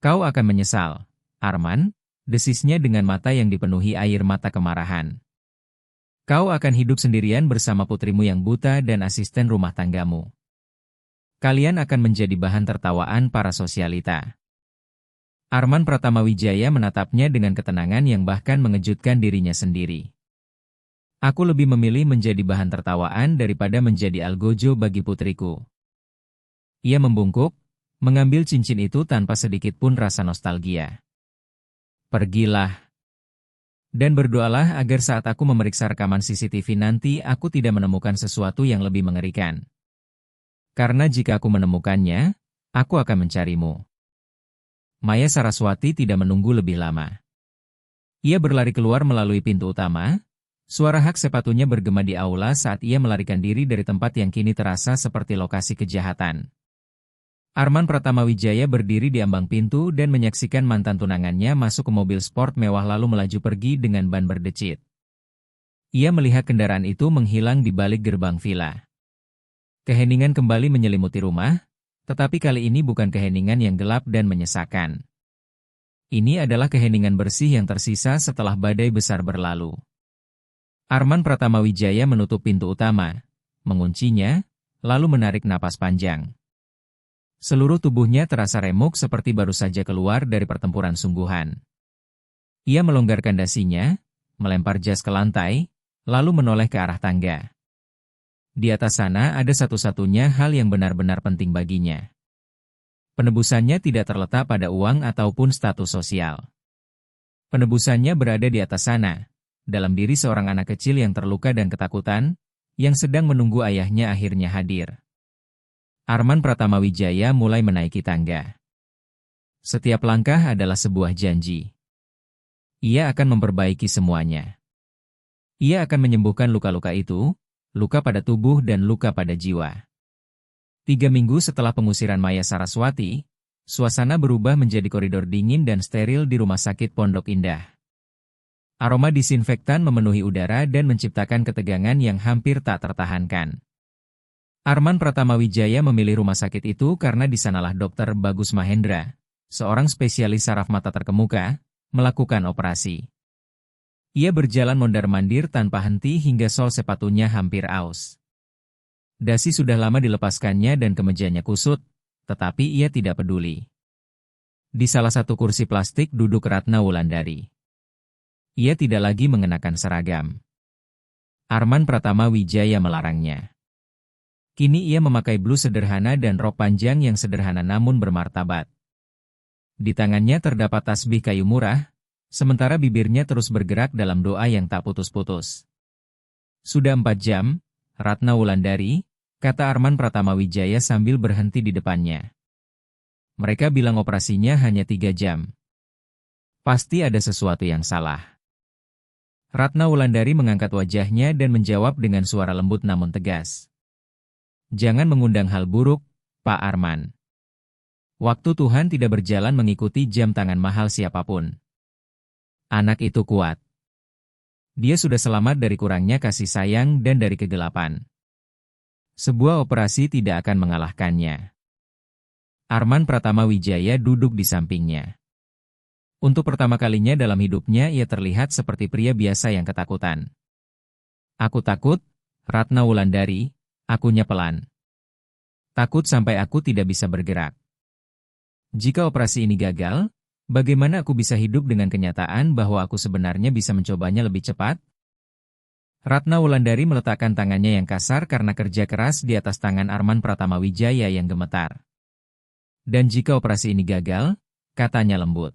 Kau akan menyesal, Arman, desisnya dengan mata yang dipenuhi air mata kemarahan. Kau akan hidup sendirian bersama putrimu yang buta dan asisten rumah tanggamu. Kalian akan menjadi bahan tertawaan para sosialita. Arman Pratamawijaya menatapnya dengan ketenangan yang bahkan mengejutkan dirinya sendiri. Aku lebih memilih menjadi bahan tertawaan daripada menjadi algojo bagi putriku. Ia membungkuk, mengambil cincin itu tanpa sedikit pun rasa nostalgia. Pergilah. Dan berdoalah agar saat aku memeriksa rekaman CCTV nanti aku tidak menemukan sesuatu yang lebih mengerikan. Karena jika aku menemukannya, aku akan mencarimu. Maya Saraswati tidak menunggu lebih lama. Ia berlari keluar melalui pintu utama, suara hak sepatunya bergema di aula saat ia melarikan diri dari tempat yang kini terasa seperti lokasi kejahatan. Arman Pratamawijaya berdiri di ambang pintu dan menyaksikan mantan tunangannya masuk ke mobil sport mewah lalu melaju pergi dengan ban berdecit. Ia melihat kendaraan itu menghilang di balik gerbang villa. Keheningan kembali menyelimuti rumah, tetapi kali ini bukan keheningan yang gelap dan menyesakan. Ini adalah keheningan bersih yang tersisa setelah badai besar berlalu. Arman Pratamawijaya menutup pintu utama, menguncinya, lalu menarik napas panjang. Seluruh tubuhnya terasa remuk seperti baru saja keluar dari pertempuran sungguhan. Ia melonggarkan dasinya, melempar jas ke lantai, lalu menoleh ke arah tangga. Di atas sana ada satu-satunya hal yang benar-benar penting baginya. Penebusannya tidak terletak pada uang ataupun status sosial. Penebusannya berada di atas sana, dalam diri seorang anak kecil yang terluka dan ketakutan, yang sedang menunggu ayahnya akhirnya hadir. Arman Pratamawijaya mulai menaiki tangga. Setiap langkah adalah sebuah janji. Ia akan memperbaiki semuanya. Ia akan menyembuhkan luka-luka itu, luka pada tubuh dan luka pada jiwa. 3 minggu setelah pengusiran Maya Saraswati, Suasana berubah menjadi koridor dingin dan steril di Rumah Sakit Pondok Indah. Aroma disinfektan memenuhi udara dan menciptakan ketegangan yang hampir tak tertahankan. Arman Pratamawijaya memilih rumah sakit itu karena di sanalah Dr. Bagus Mahendra, seorang spesialis saraf mata terkemuka, melakukan operasi. Ia berjalan mondar-mandir tanpa henti hingga sol sepatunya hampir aus. Dasi sudah lama dilepaskannya dan kemejanya kusut, tetapi ia tidak peduli. Di salah satu kursi plastik duduk Ratna Wulandari. Ia tidak lagi mengenakan seragam. Arman Pratamawijaya melarangnya. Kini ia memakai blus sederhana dan rok panjang yang sederhana namun bermartabat. Di tangannya terdapat tasbih kayu murah, sementara bibirnya terus bergerak dalam doa yang tak putus-putus. Sudah 4 jam, Ratna Wulandari, kata Arman Pratamawijaya sambil berhenti di depannya. Mereka bilang operasinya hanya 3 jam. Pasti ada sesuatu yang salah. Ratna Wulandari mengangkat wajahnya dan menjawab dengan suara lembut namun tegas. Jangan mengundang hal buruk, Pak Arman. Waktu Tuhan tidak berjalan mengikuti jam tangan mahal siapapun. Anak itu kuat. Dia sudah selamat dari kurangnya kasih sayang dan dari kegelapan. Sebuah operasi tidak akan mengalahkannya. Arman Pratamawijaya duduk di sampingnya. Untuk pertama kalinya dalam hidupnya ia terlihat seperti pria biasa yang ketakutan. Aku takut, Ratna Wulandari, akunya pelan. Takut sampai aku tidak bisa bergerak. Jika operasi ini gagal, bagaimana aku bisa hidup dengan kenyataan bahwa aku sebenarnya bisa mencobanya lebih cepat? Ratna Wulandari meletakkan tangannya yang kasar karena kerja keras di atas tangan Arman Pratamawijaya yang gemetar. Dan jika operasi ini gagal, katanya lembut,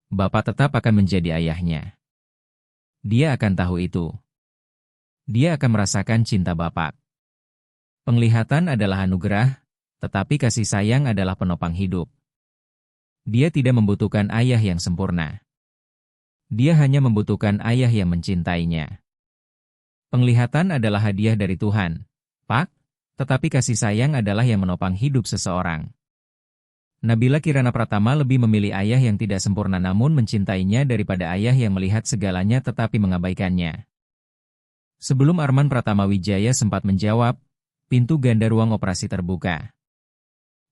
Bapak tetap akan menjadi ayahnya. Dia akan tahu itu. Dia akan merasakan cinta Bapak. Penglihatan adalah anugerah, tetapi kasih sayang adalah penopang hidup. Dia tidak membutuhkan ayah yang sempurna. Dia hanya membutuhkan ayah yang mencintainya. Penglihatan adalah hadiah dari Tuhan, Pak, tetapi kasih sayang adalah yang menopang hidup seseorang. Nabila Kirana Pratama lebih memilih ayah yang tidak sempurna namun mencintainya daripada ayah yang melihat segalanya tetapi mengabaikannya. Sebelum Arman Pratamawijaya sempat menjawab, pintu ganda ruang operasi terbuka.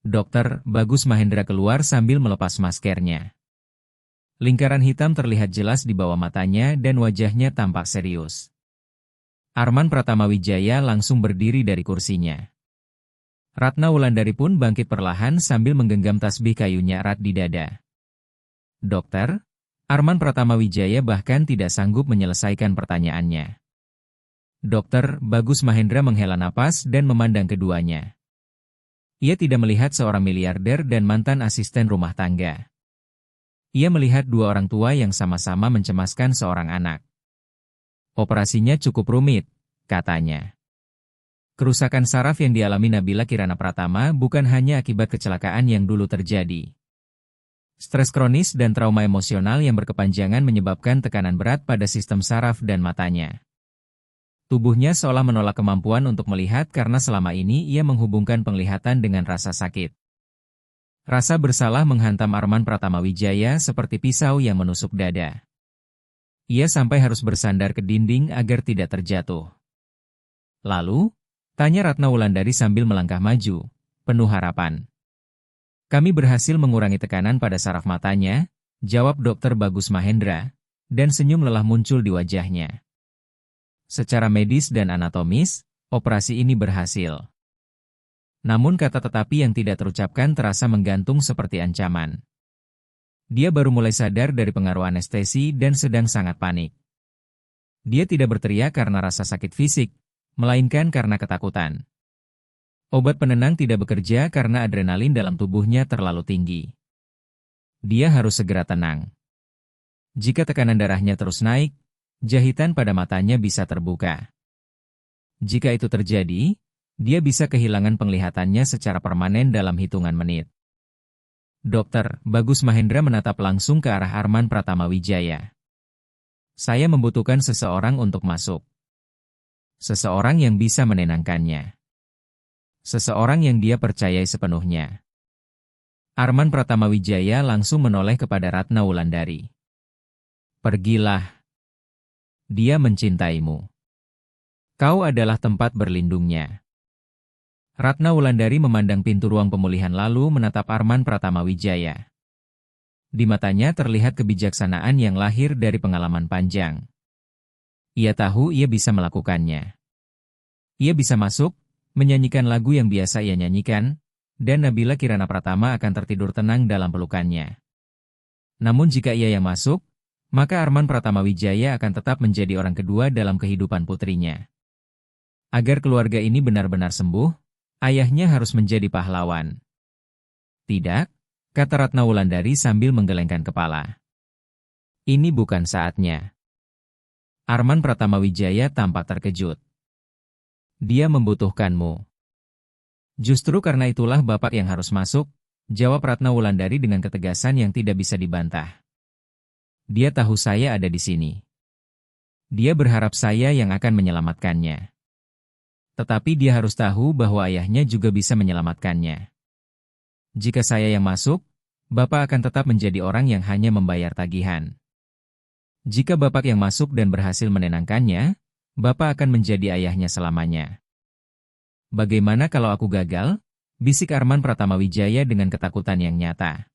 Dr. Bagus Mahendra keluar sambil melepas maskernya. Lingkaran hitam terlihat jelas di bawah matanya dan wajahnya tampak serius. Arman Pratamawijaya langsung berdiri dari kursinya. Ratna Wulandari pun bangkit perlahan sambil menggenggam tasbih kayunya erat di dada. Dokter, Arman Pratamawijaya bahkan tidak sanggup menyelesaikan pertanyaannya. Dr. Bagus Mahendra menghela napas dan memandang keduanya. Ia tidak melihat seorang miliarder dan mantan asisten rumah tangga. Ia melihat dua orang tua yang sama-sama mencemaskan seorang anak. Operasinya cukup rumit, katanya. Kerusakan saraf yang dialami Nabila Kirana Pratama bukan hanya akibat kecelakaan yang dulu terjadi. Stres kronis dan trauma emosional yang berkepanjangan menyebabkan tekanan berat pada sistem saraf dan matanya. Tubuhnya seolah menolak kemampuan untuk melihat karena selama ini ia menghubungkan penglihatan dengan rasa sakit. Rasa bersalah menghantam Arman Pratamawijaya seperti pisau yang menusuk dada. Ia sampai harus bersandar ke dinding agar tidak terjatuh. Lalu, tanya Ratna Wulandari sambil melangkah maju, penuh harapan. Kami berhasil mengurangi tekanan pada saraf matanya, jawab Dr. Bagus Mahendra, dan senyum lelah muncul di wajahnya. Secara medis dan anatomis, operasi ini berhasil. Namun kata tetapi yang tidak terucapkan terasa menggantung seperti ancaman. Dia baru mulai sadar dari pengaruh anestesi dan sedang sangat panik. Dia tidak berteriak karena rasa sakit fisik, melainkan karena ketakutan. Obat penenang tidak bekerja karena adrenalin dalam tubuhnya terlalu tinggi. Dia harus segera tenang. Jika tekanan darahnya terus naik, jahitan pada matanya bisa terbuka. Jika itu terjadi, dia bisa kehilangan penglihatannya secara permanen dalam hitungan menit. Dokter Bagus Mahendra menatap langsung ke arah Arman Pratamawijaya. Saya membutuhkan seseorang untuk masuk. Seseorang yang bisa menenangkannya. Seseorang yang dia percayai sepenuhnya. Arman Pratamawijaya langsung menoleh kepada Ratna Wulandari. Pergilah. Dia mencintaimu. Kau adalah tempat berlindungnya. Ratna Wulandari memandang pintu ruang pemulihan lalu menatap Arman Pratamawijaya. Di matanya terlihat kebijaksanaan yang lahir dari pengalaman panjang. Ia tahu ia bisa melakukannya. Ia bisa masuk, menyanyikan lagu yang biasa ia nyanyikan, dan Nabila Kirana Pratama akan tertidur tenang dalam pelukannya. Namun jika ia yang masuk, maka Arman Pratamawijaya akan tetap menjadi orang kedua dalam kehidupan putrinya. Agar keluarga ini benar-benar sembuh, ayahnya harus menjadi pahlawan. Tidak, kata Ratna Wulandari sambil menggelengkan kepala. Ini bukan saatnya. Arman Pratamawijaya tampak terkejut. Dia membutuhkanmu. Justru karena itulah Bapak yang harus masuk, jawab Ratna Wulandari dengan ketegasan yang tidak bisa dibantah. Dia tahu saya ada di sini. Dia berharap saya yang akan menyelamatkannya. Tetapi dia harus tahu bahwa ayahnya juga bisa menyelamatkannya. Jika saya yang masuk, Bapak akan tetap menjadi orang yang hanya membayar tagihan. Jika Bapak yang masuk dan berhasil menenangkannya, Bapak akan menjadi ayahnya selamanya. Bagaimana kalau aku gagal? Bisik Arman Pratamawijaya dengan ketakutan yang nyata.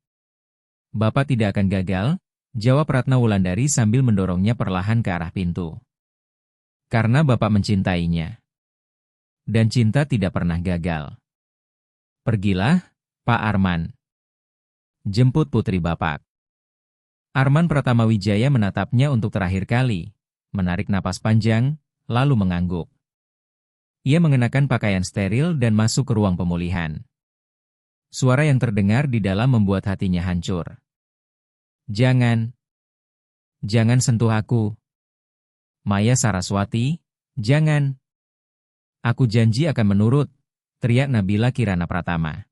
Bapak tidak akan gagal, jawab Ratna Wulandari sambil mendorongnya perlahan ke arah pintu. Karena Bapak mencintainya. Dan cinta tidak pernah gagal. Pergilah, Pak Arman. Jemput putri Bapak. Arman Pratamawijaya menatapnya untuk terakhir kali, menarik napas panjang, lalu mengangguk. Ia mengenakan pakaian steril dan masuk ke ruang pemulihan. Suara yang terdengar di dalam membuat hatinya hancur. Jangan sentuh aku. Maya Saraswati, jangan. Aku janji akan menurut, teriak Nabila Kirana Pratama.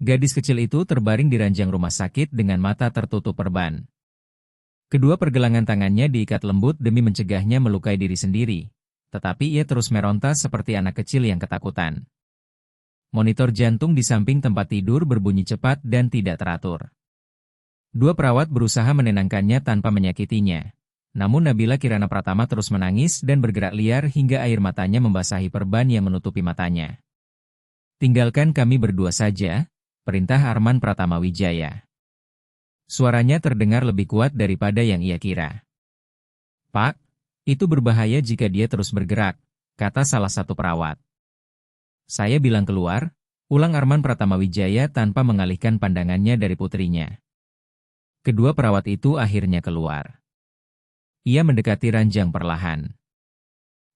Gadis kecil itu terbaring di ranjang rumah sakit dengan mata tertutup perban. Kedua pergelangan tangannya diikat lembut demi mencegahnya melukai diri sendiri. Tetapi ia terus meronta seperti anak kecil yang ketakutan. Monitor jantung di samping tempat tidur berbunyi cepat dan tidak teratur. Dua perawat berusaha menenangkannya tanpa menyakitinya. Namun Nabila Kirana Pratama terus menangis dan bergerak liar hingga air matanya membasahi perban yang menutupi matanya. Tinggalkan kami berdua saja, perintah Arman Pratamawijaya. Suaranya terdengar lebih kuat daripada yang ia kira. Pak, itu berbahaya jika dia terus bergerak, kata salah satu perawat. Saya bilang keluar, ulang Arman Pratamawijaya tanpa mengalihkan pandangannya dari putrinya. Kedua perawat itu akhirnya keluar. Ia mendekati ranjang perlahan.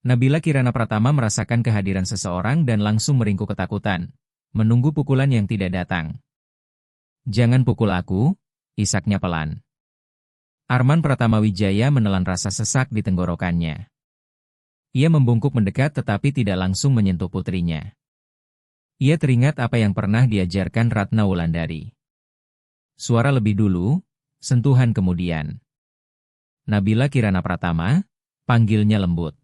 Nabila Kirana Pratama merasakan kehadiran seseorang dan langsung meringkuk ketakutan, menunggu pukulan yang tidak datang. Jangan pukul aku, isaknya pelan. Arman Pratamawijaya menelan rasa sesak di tenggorokannya. Ia membungkuk mendekat tetapi tidak langsung menyentuh putrinya. Ia teringat apa yang pernah diajarkan Ratna Wulandari. Suara lebih dulu, sentuhan kemudian. Nabila Kirana Pratama, panggilnya lembut.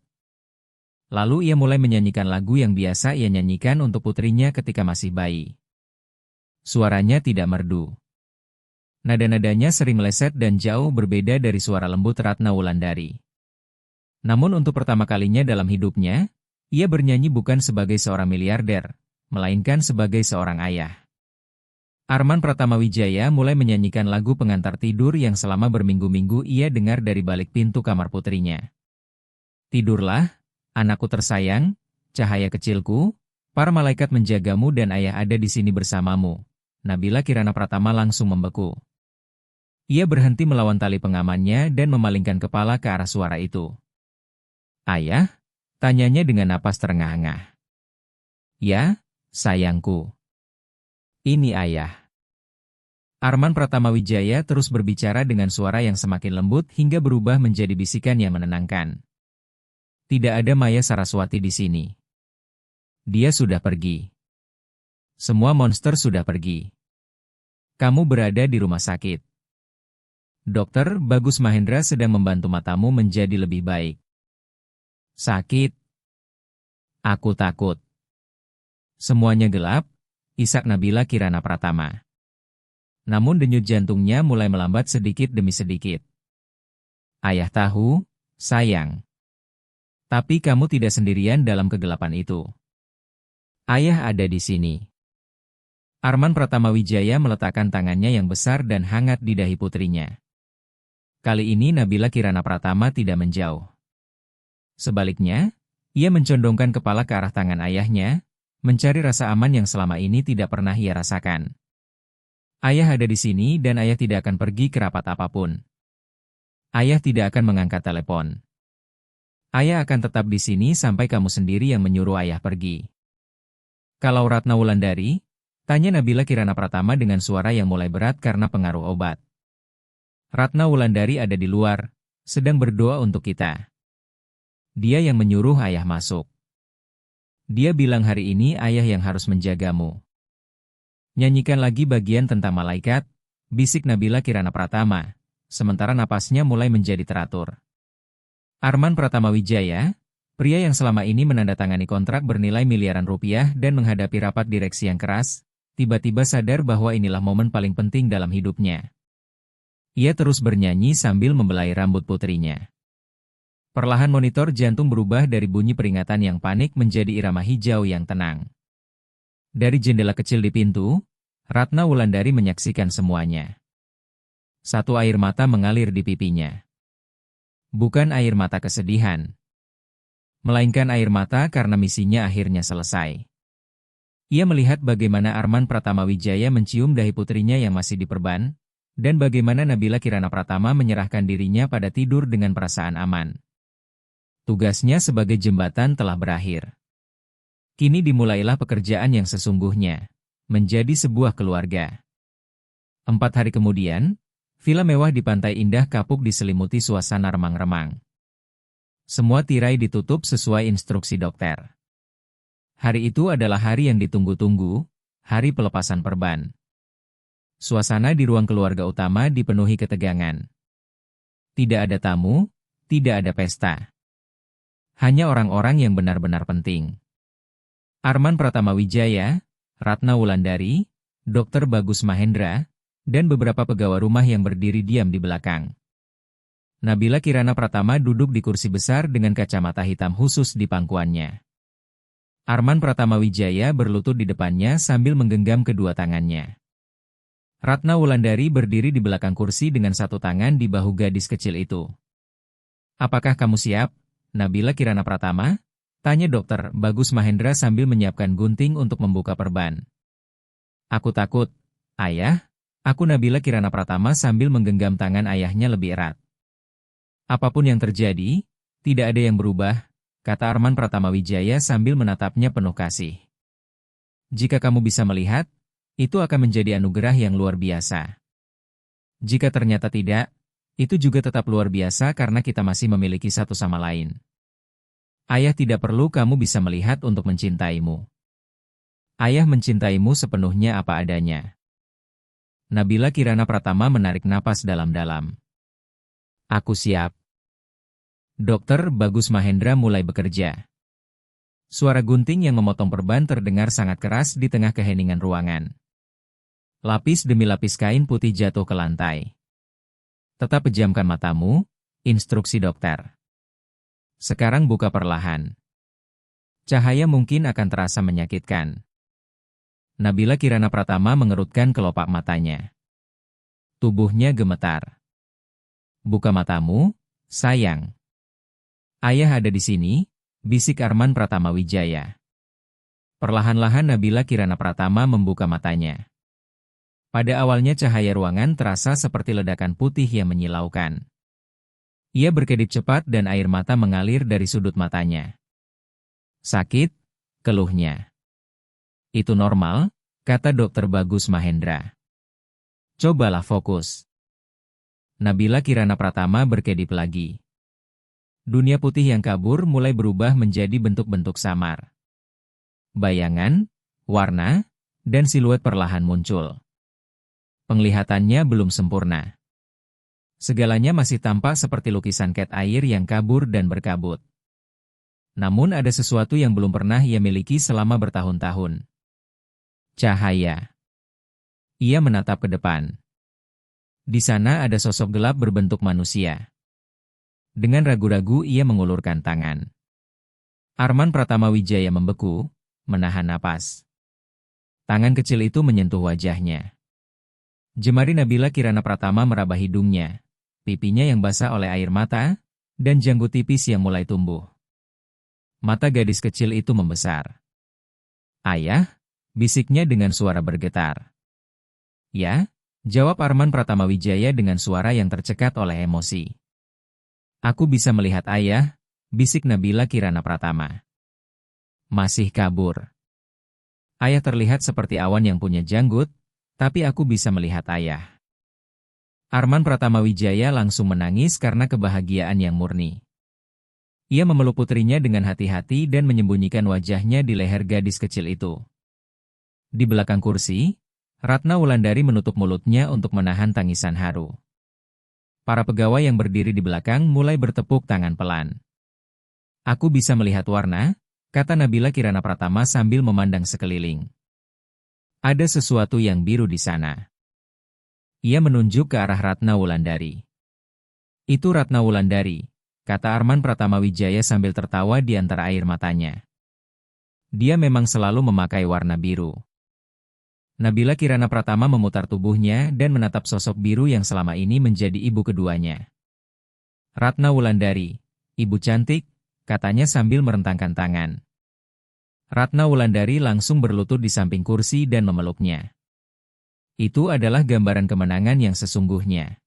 Lalu ia mulai menyanyikan lagu yang biasa ia nyanyikan untuk putrinya ketika masih bayi. Suaranya tidak merdu. Nada-nadanya sering meleset dan jauh berbeda dari suara lembut Ratna Wulandari. Namun untuk pertama kalinya dalam hidupnya, ia bernyanyi bukan sebagai seorang miliarder, melainkan sebagai seorang ayah. Arman Pratamawijaya mulai menyanyikan lagu pengantar tidur yang selama berminggu-minggu ia dengar dari balik pintu kamar putrinya. Tidurlah, anakku tersayang, cahaya kecilku, para malaikat menjagamu dan ayah ada di sini bersamamu. Nabila Kirana Pratama langsung membeku. Ia berhenti melawan tali pengamannya dan memalingkan kepala ke arah suara itu. Ayah? Tanyanya dengan napas terengah-engah. Ya, sayangku. Ini ayah. Arman Pratamawijaya terus berbicara dengan suara yang semakin lembut hingga berubah menjadi bisikan yang menenangkan. Tidak ada Maya Saraswati di sini. Dia sudah pergi. Semua monster sudah pergi. Kamu berada di rumah sakit. Dokter Bagus Mahendra sedang membantu matamu menjadi lebih baik. Sakit. Aku takut. Semuanya gelap, isak Nabila Kirana Pratama. Namun denyut jantungnya mulai melambat sedikit demi sedikit. Ayah tahu, sayang. Tapi kamu tidak sendirian dalam kegelapan itu. Ayah ada di sini. Arman Pratamawijaya meletakkan tangannya yang besar dan hangat di dahi putrinya. Kali ini Nabila Kirana Pratama tidak menjauh. Sebaliknya, ia mencondongkan kepala ke arah tangan ayahnya, mencari rasa aman yang selama ini tidak pernah ia rasakan. Ayah ada di sini dan ayah tidak akan pergi ke rapat apapun. Ayah tidak akan mengangkat telepon. Ayah akan tetap di sini sampai kamu sendiri yang menyuruh ayah pergi. Kalau Ratna Wulandari? Tanya Nabila Kirana Pratama dengan suara yang mulai berat karena pengaruh obat. Ratna Wulandari ada di luar, sedang berdoa untuk kita. Dia yang menyuruh ayah masuk. Dia bilang hari ini ayah yang harus menjagamu. Nyanyikan lagi bagian tentang malaikat, bisik Nabila Kirana Pratama, sementara napasnya mulai menjadi teratur. Arman Pratamawijaya, pria yang selama ini menandatangani kontrak bernilai miliaran rupiah dan menghadapi rapat direksi yang keras, tiba-tiba sadar bahwa inilah momen paling penting dalam hidupnya. Ia terus bernyanyi sambil membelai rambut putrinya. Perlahan monitor jantung berubah dari bunyi peringatan yang panik menjadi irama hijau yang tenang. Dari jendela kecil di pintu, Ratna Wulandari menyaksikan semuanya. Satu air mata mengalir di pipinya. Bukan air mata kesedihan, melainkan air mata karena misinya akhirnya selesai. Ia melihat bagaimana Arman Pratamawijaya mencium dahi putrinya yang masih diperban, dan bagaimana Nabila Kirana Pratama menyerahkan dirinya pada tidur dengan perasaan aman. Tugasnya sebagai jembatan telah berakhir. Kini dimulailah pekerjaan yang sesungguhnya, menjadi sebuah keluarga. 4 hari kemudian, villa mewah di Pantai Indah Kapuk diselimuti suasana remang-remang. Semua tirai ditutup sesuai instruksi dokter. Hari itu adalah hari yang ditunggu-tunggu, hari pelepasan perban. Suasana di ruang keluarga utama dipenuhi ketegangan. Tidak ada tamu, tidak ada pesta. Hanya orang-orang yang benar-benar penting. Arman Pratamawijaya, Ratna Wulandari, Dr. Bagus Mahendra, dan beberapa pegawai rumah yang berdiri diam di belakang. Nabila Kirana Pratama duduk di kursi besar dengan kacamata hitam khusus di pangkuannya. Arman Pratamawijaya berlutut di depannya sambil menggenggam kedua tangannya. Ratna Wulandari berdiri di belakang kursi dengan satu tangan di bahu gadis kecil itu. Apakah kamu siap, Nabila Kirana Pratama? Tanya Dokter Bagus Mahendra sambil menyiapkan gunting untuk membuka perban. Aku takut, Ayah. Aku Nabila Kirana Pratama sambil menggenggam tangan ayahnya lebih erat. Apapun yang terjadi, tidak ada yang berubah, kata Arman Pratamawijaya sambil menatapnya penuh kasih. Jika kamu bisa melihat, itu akan menjadi anugerah yang luar biasa. Jika ternyata tidak, itu juga tetap luar biasa karena kita masih memiliki satu sama lain. Ayah tidak perlu kamu bisa melihat untuk mencintaimu. Ayah mencintaimu sepenuhnya apa adanya. Nabila Kirana Pratama menarik napas dalam-dalam. Aku siap. Dokter Bagus Mahendra mulai bekerja. Suara gunting yang memotong perban terdengar sangat keras di tengah keheningan ruangan. Lapis demi lapis kain putih jatuh ke lantai. Tetap pejamkan matamu, instruksi dokter. Sekarang buka perlahan. Cahaya mungkin akan terasa menyakitkan. Nabila Kirana Pratama mengerutkan kelopak matanya. Tubuhnya gemetar. Buka matamu, sayang. Ayah ada di sini, bisik Arman Pratamawijaya. Perlahan-lahan Nabila Kirana Pratama membuka matanya. Pada awalnya cahaya ruangan terasa seperti ledakan putih yang menyilaukan. Ia berkedip cepat dan air mata mengalir dari sudut matanya. Sakit, keluhnya. Itu normal, kata Dokter Bagus Mahendra. Cobalah fokus. Nabila Kirana Pratama berkedip lagi. Dunia putih yang kabur mulai berubah menjadi bentuk-bentuk samar. Bayangan, warna, dan siluet perlahan muncul. Penglihatannya belum sempurna. Segalanya masih tampak seperti lukisan cat air yang kabur dan berkabut. Namun ada sesuatu yang belum pernah ia miliki selama bertahun-tahun. Cahaya. Ia menatap ke depan. Di sana ada sosok gelap berbentuk manusia. Dengan ragu-ragu ia mengulurkan tangan. Arman Pratama Wijaya membeku, menahan napas. Tangan kecil itu menyentuh wajahnya. Jemari Nabila Kirana Pratama meraba hidungnya, pipinya yang basah oleh air mata, dan janggut tipis yang mulai tumbuh. Mata gadis kecil itu membesar. "Ayah?" bisiknya dengan suara bergetar. "Ya?" jawab Arman Pratama Wijaya dengan suara yang tercekat oleh emosi. "Aku bisa melihat ayah," bisik Nabila Kirana Pratama. "Masih kabur." "Ayah terlihat seperti awan yang punya janggut, tapi aku bisa melihat ayah." Arman Pratama Wijaya langsung menangis karena kebahagiaan yang murni. Ia memeluk putrinya dengan hati-hati dan menyembunyikan wajahnya di leher gadis kecil itu. Di belakang kursi, Ratna Wulandari menutup mulutnya untuk menahan tangisan haru. Para pegawai yang berdiri di belakang mulai bertepuk tangan pelan. "Aku bisa melihat warna," kata Nabila Kirana Pratama sambil memandang sekeliling. "Ada sesuatu yang biru di sana." Ia menunjuk ke arah Ratna Wulandari. "Itu Ratna Wulandari," kata Arman Pratama Wijaya sambil tertawa di antara air matanya. "Dia memang selalu memakai warna biru." Nabila Kirana Pratama memutar tubuhnya dan menatap sosok biru yang selama ini menjadi ibu keduanya. "Ratna Wulandari, ibu cantik," katanya sambil merentangkan tangan. Ratna Wulandari langsung berlutut di samping kursi dan memeluknya. Itu adalah gambaran kemenangan yang sesungguhnya.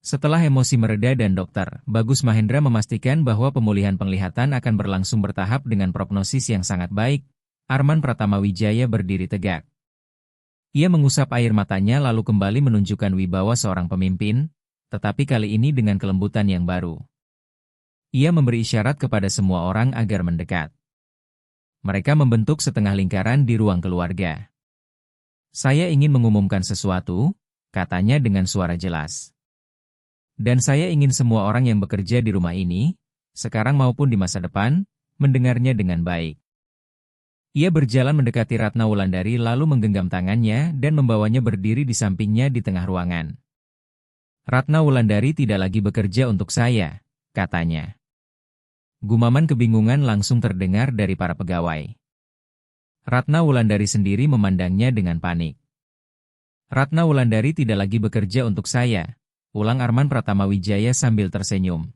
Setelah emosi mereda dan Dr. Bagus Mahendra memastikan bahwa pemulihan penglihatan akan berlangsung bertahap dengan prognosis yang sangat baik, Arman Pratama Wijaya berdiri tegak. Ia mengusap air matanya lalu kembali menunjukkan wibawa seorang pemimpin, tetapi kali ini dengan kelembutan yang baru. Ia memberi isyarat kepada semua orang agar mendekat. Mereka membentuk setengah lingkaran di ruang keluarga. "Saya ingin mengumumkan sesuatu," katanya dengan suara jelas. "Dan saya ingin semua orang yang bekerja di rumah ini, sekarang maupun di masa depan, mendengarnya dengan baik." Ia berjalan mendekati Ratna Wulandari lalu menggenggam tangannya dan membawanya berdiri di sampingnya di tengah ruangan. "Ratna Wulandari tidak lagi bekerja untuk saya," katanya. Gumaman kebingungan langsung terdengar dari para pegawai. Ratna Wulandari sendiri memandangnya dengan panik. "Ratna Wulandari tidak lagi bekerja untuk saya," ulang Arman Pratama Wijaya sambil tersenyum.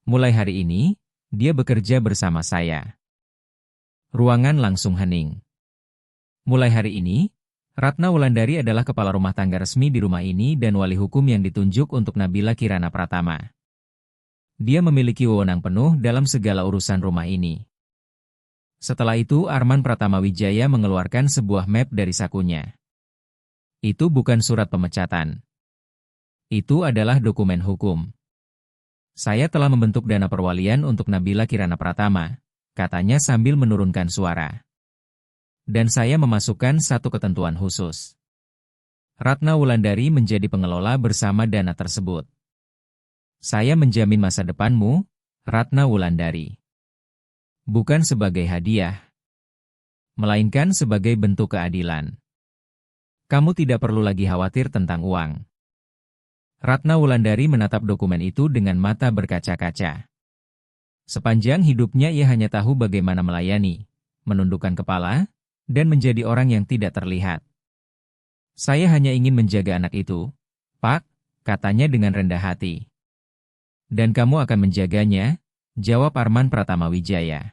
"Mulai hari ini, dia bekerja bersama saya." Ruangan langsung hening. Mulai hari ini, Ratna Wulandari adalah kepala rumah tangga resmi di rumah ini dan wali hukum yang ditunjuk untuk Nabila Kirana Pratama. Dia memiliki wewenang penuh dalam segala urusan rumah ini. Setelah itu Arman Pratama Wijaya mengeluarkan sebuah map dari sakunya. Itu bukan surat pemecatan. Itu adalah dokumen hukum. "Saya telah membentuk dana perwalian untuk Nabila Kirana Pratama," katanya sambil menurunkan suara. "Dan saya memasukkan satu ketentuan khusus. Ratna Wulandari menjadi pengelola bersama dana tersebut. Saya menjamin masa depanmu, Ratna Wulandari. Bukan sebagai hadiah, melainkan sebagai bentuk keadilan. Kamu tidak perlu lagi khawatir tentang uang." Ratna Wulandari menatap dokumen itu dengan mata berkaca-kaca. Sepanjang hidupnya ia hanya tahu bagaimana melayani, menundukkan kepala, dan menjadi orang yang tidak terlihat. "Saya hanya ingin menjaga anak itu, Pak," katanya dengan rendah hati. "Dan kamu akan menjaganya," jawab Arman Pratama Wijaya.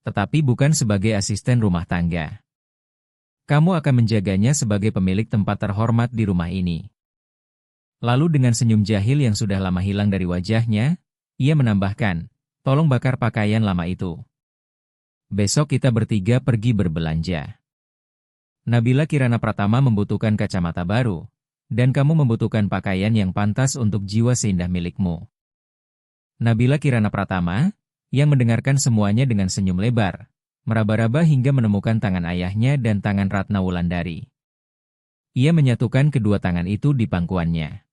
"Tetapi bukan sebagai asisten rumah tangga. Kamu akan menjaganya sebagai pemilik tempat terhormat di rumah ini." Lalu dengan senyum jahil yang sudah lama hilang dari wajahnya, ia menambahkan, "Tolong bakar pakaian lama itu. Besok kita bertiga pergi berbelanja. Nabila Kirana Pratama membutuhkan kacamata baru, dan kamu membutuhkan pakaian yang pantas untuk jiwa seindah milikmu." Nabila Kirana Pratama, yang mendengarkan semuanya dengan senyum lebar, meraba-raba hingga menemukan tangan ayahnya dan tangan Ratna Wulandari. Ia menyatukan kedua tangan itu di pangkuannya.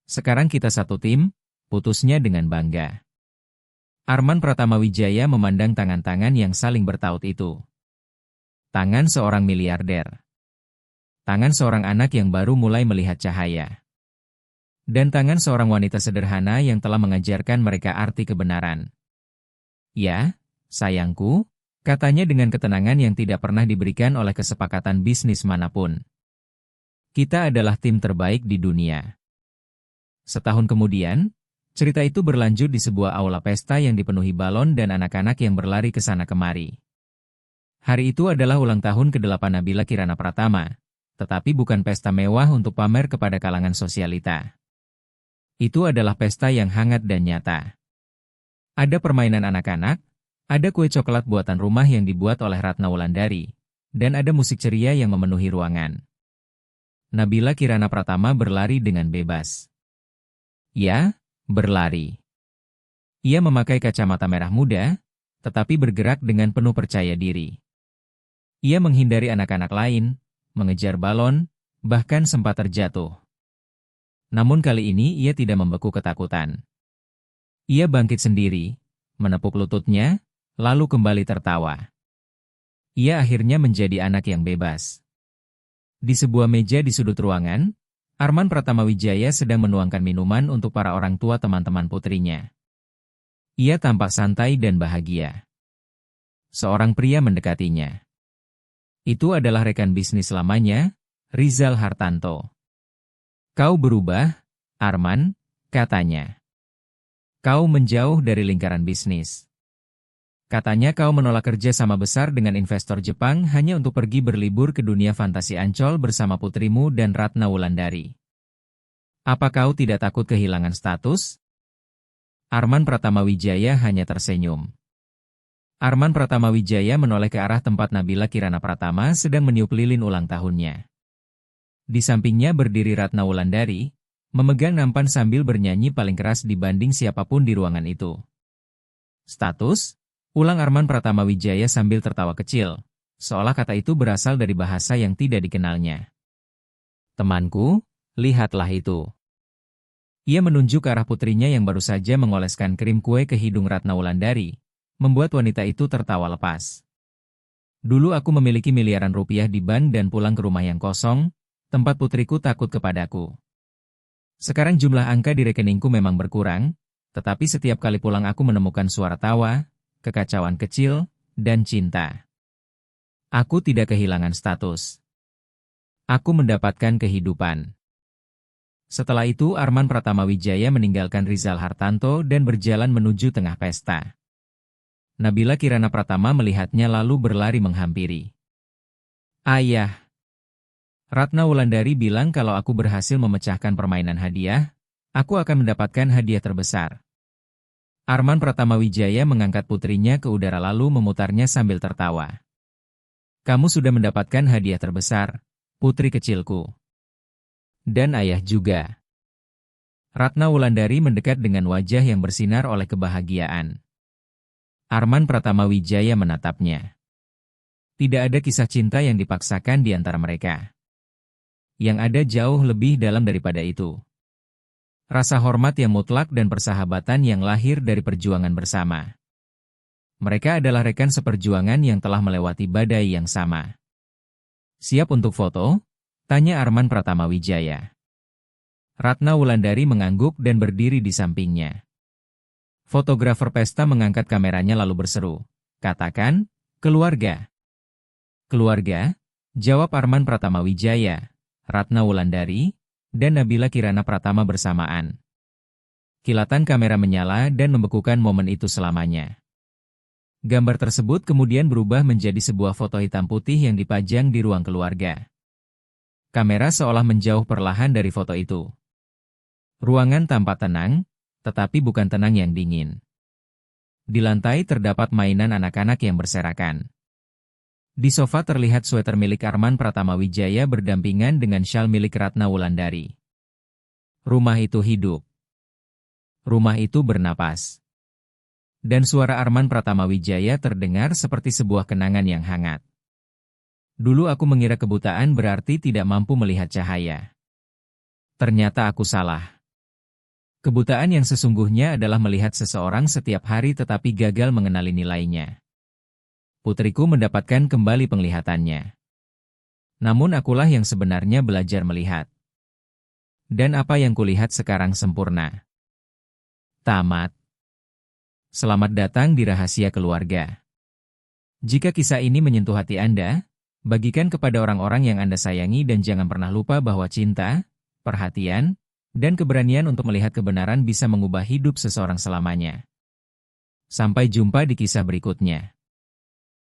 "Sekarang kita satu tim," putusnya dengan bangga. Arman Pratama Wijaya memandang tangan-tangan yang saling bertaut itu. Tangan seorang miliarder. tangan seorang anak yang baru mulai melihat cahaya, dan tangan seorang wanita sederhana yang telah mengajarkan mereka arti kebenaran. "Ya, sayangku," katanya dengan ketenangan yang tidak pernah diberikan oleh kesepakatan bisnis manapun. "Kita adalah tim terbaik di dunia." Setahun kemudian, cerita itu berlanjut di sebuah aula pesta yang dipenuhi balon dan anak-anak yang berlari ke sana kemari. Hari itu adalah ulang tahun ke-8 Nabila Kirana Pratama, tetapi bukan pesta mewah untuk pamer kepada kalangan sosialita. Itu adalah pesta yang hangat dan nyata. Ada permainan anak-anak, ada kue coklat buatan rumah yang dibuat oleh Ratna Wulandari, dan ada musik ceria yang memenuhi ruangan. Nabila Kirana Pratama berlari dengan bebas. Ya, berlari. Ia memakai kacamata merah muda, tetapi bergerak dengan penuh percaya diri. Ia menghindari anak-anak lain, mengejar balon, bahkan sempat terjatuh. Namun kali ini ia tidak membeku ketakutan. Ia bangkit sendiri, menepuk lututnya, lalu kembali tertawa. Ia akhirnya menjadi anak yang bebas. Di sebuah meja di sudut ruangan, Arman Pratama Wijaya sedang menuangkan minuman untuk para orang tua teman-teman putrinya. Ia tampak santai dan bahagia. Seorang pria mendekatinya. Itu adalah rekan bisnis lamanya, Rizal Hartanto. "Kau berubah, Arman," katanya. "Kau menjauh dari lingkaran bisnis. Katanya kau menolak kerja sama besar dengan investor Jepang hanya untuk pergi berlibur ke dunia fantasi Ancol bersama putrimu dan Ratna Wulandari. Apa kau tidak takut kehilangan status?" Arman Pratama Wijaya hanya tersenyum. Arman Pratama Wijaya menoleh ke arah tempat Nabila Kirana Pratama sedang meniup lilin ulang tahunnya. Di sampingnya berdiri Ratna Wulandari, memegang nampan sambil bernyanyi paling keras dibanding siapapun di ruangan itu. "Status?" ulang Arman Pratama Wijaya sambil tertawa kecil, seolah kata itu berasal dari bahasa yang tidak dikenalnya. "Temanku, lihatlah itu." Ia menunjuk ke arah putrinya yang baru saja mengoleskan krim kue ke hidung Ratna Wulandari, membuat wanita itu tertawa lepas. "Dulu aku memiliki miliaran rupiah di bank dan pulang ke rumah yang kosong, tempat putriku takut kepadaku. Sekarang jumlah angka di rekeningku memang berkurang, tetapi setiap kali pulang aku menemukan suara tawa, kekacauan kecil, dan cinta. Aku tidak kehilangan status. Aku mendapatkan kehidupan." Setelah itu Arman Pratama Wijaya meninggalkan Rizal Hartanto dan berjalan menuju tengah pesta. Nabila Kirana Pratama melihatnya lalu berlari menghampiri. "Ayah." Ratna Wulandari bilang kalau aku berhasil memecahkan permainan hadiah, aku akan mendapatkan hadiah terbesar. Arman Pratama Wijaya mengangkat putrinya ke udara lalu memutarnya sambil tertawa. "Kamu sudah mendapatkan hadiah terbesar, putri kecilku. Dan ayah juga." Ratna Wulandari mendekat dengan wajah yang bersinar oleh kebahagiaan. Arman Pratama Wijaya menatapnya. Tidak ada kisah cinta yang dipaksakan di antara mereka. Yang ada jauh lebih dalam daripada itu. Rasa hormat yang mutlak dan persahabatan yang lahir dari perjuangan bersama. Mereka adalah rekan seperjuangan yang telah melewati badai yang sama. "Siap untuk foto?" tanya Arman Pratama Wijaya. Ratna Wulandari mengangguk dan berdiri di sampingnya. Fotografer pesta mengangkat kameranya lalu berseru, "Katakan, keluarga." "Keluarga?" jawab Arman Pratama Wijaya, Ratna Wulandari, dan Nabila Kirana Pratama bersamaan. Kilatan kamera menyala dan membekukan momen itu selamanya. Gambar tersebut kemudian berubah menjadi sebuah foto hitam putih yang dipajang di ruang keluarga. Kamera seolah menjauh perlahan dari foto itu. Ruangan tampak tenang, tetapi bukan tenang yang dingin. Di lantai terdapat mainan anak-anak yang berserakan. Di sofa terlihat sweater milik Arman Pratama Wijaya berdampingan dengan syal milik Ratna Wulandari. Rumah itu hidup. Rumah itu bernapas. Dan suara Arman Pratama Wijaya terdengar seperti sebuah kenangan yang hangat. "Dulu aku mengira kebutaan berarti tidak mampu melihat cahaya. Ternyata aku salah. Kebutaan yang sesungguhnya adalah melihat seseorang setiap hari tetapi gagal mengenali nilainya." Putriku mendapatkan kembali penglihatannya. Namun akulah yang sebenarnya belajar melihat. Dan apa yang kulihat sekarang sempurna. Tamat. Selamat datang di Rahasia Keluarga. Jika kisah ini menyentuh hati Anda, bagikan kepada orang-orang yang Anda sayangi dan jangan pernah lupa bahwa cinta, perhatian, dan keberanian untuk melihat kebenaran bisa mengubah hidup seseorang selamanya. Sampai jumpa di kisah berikutnya.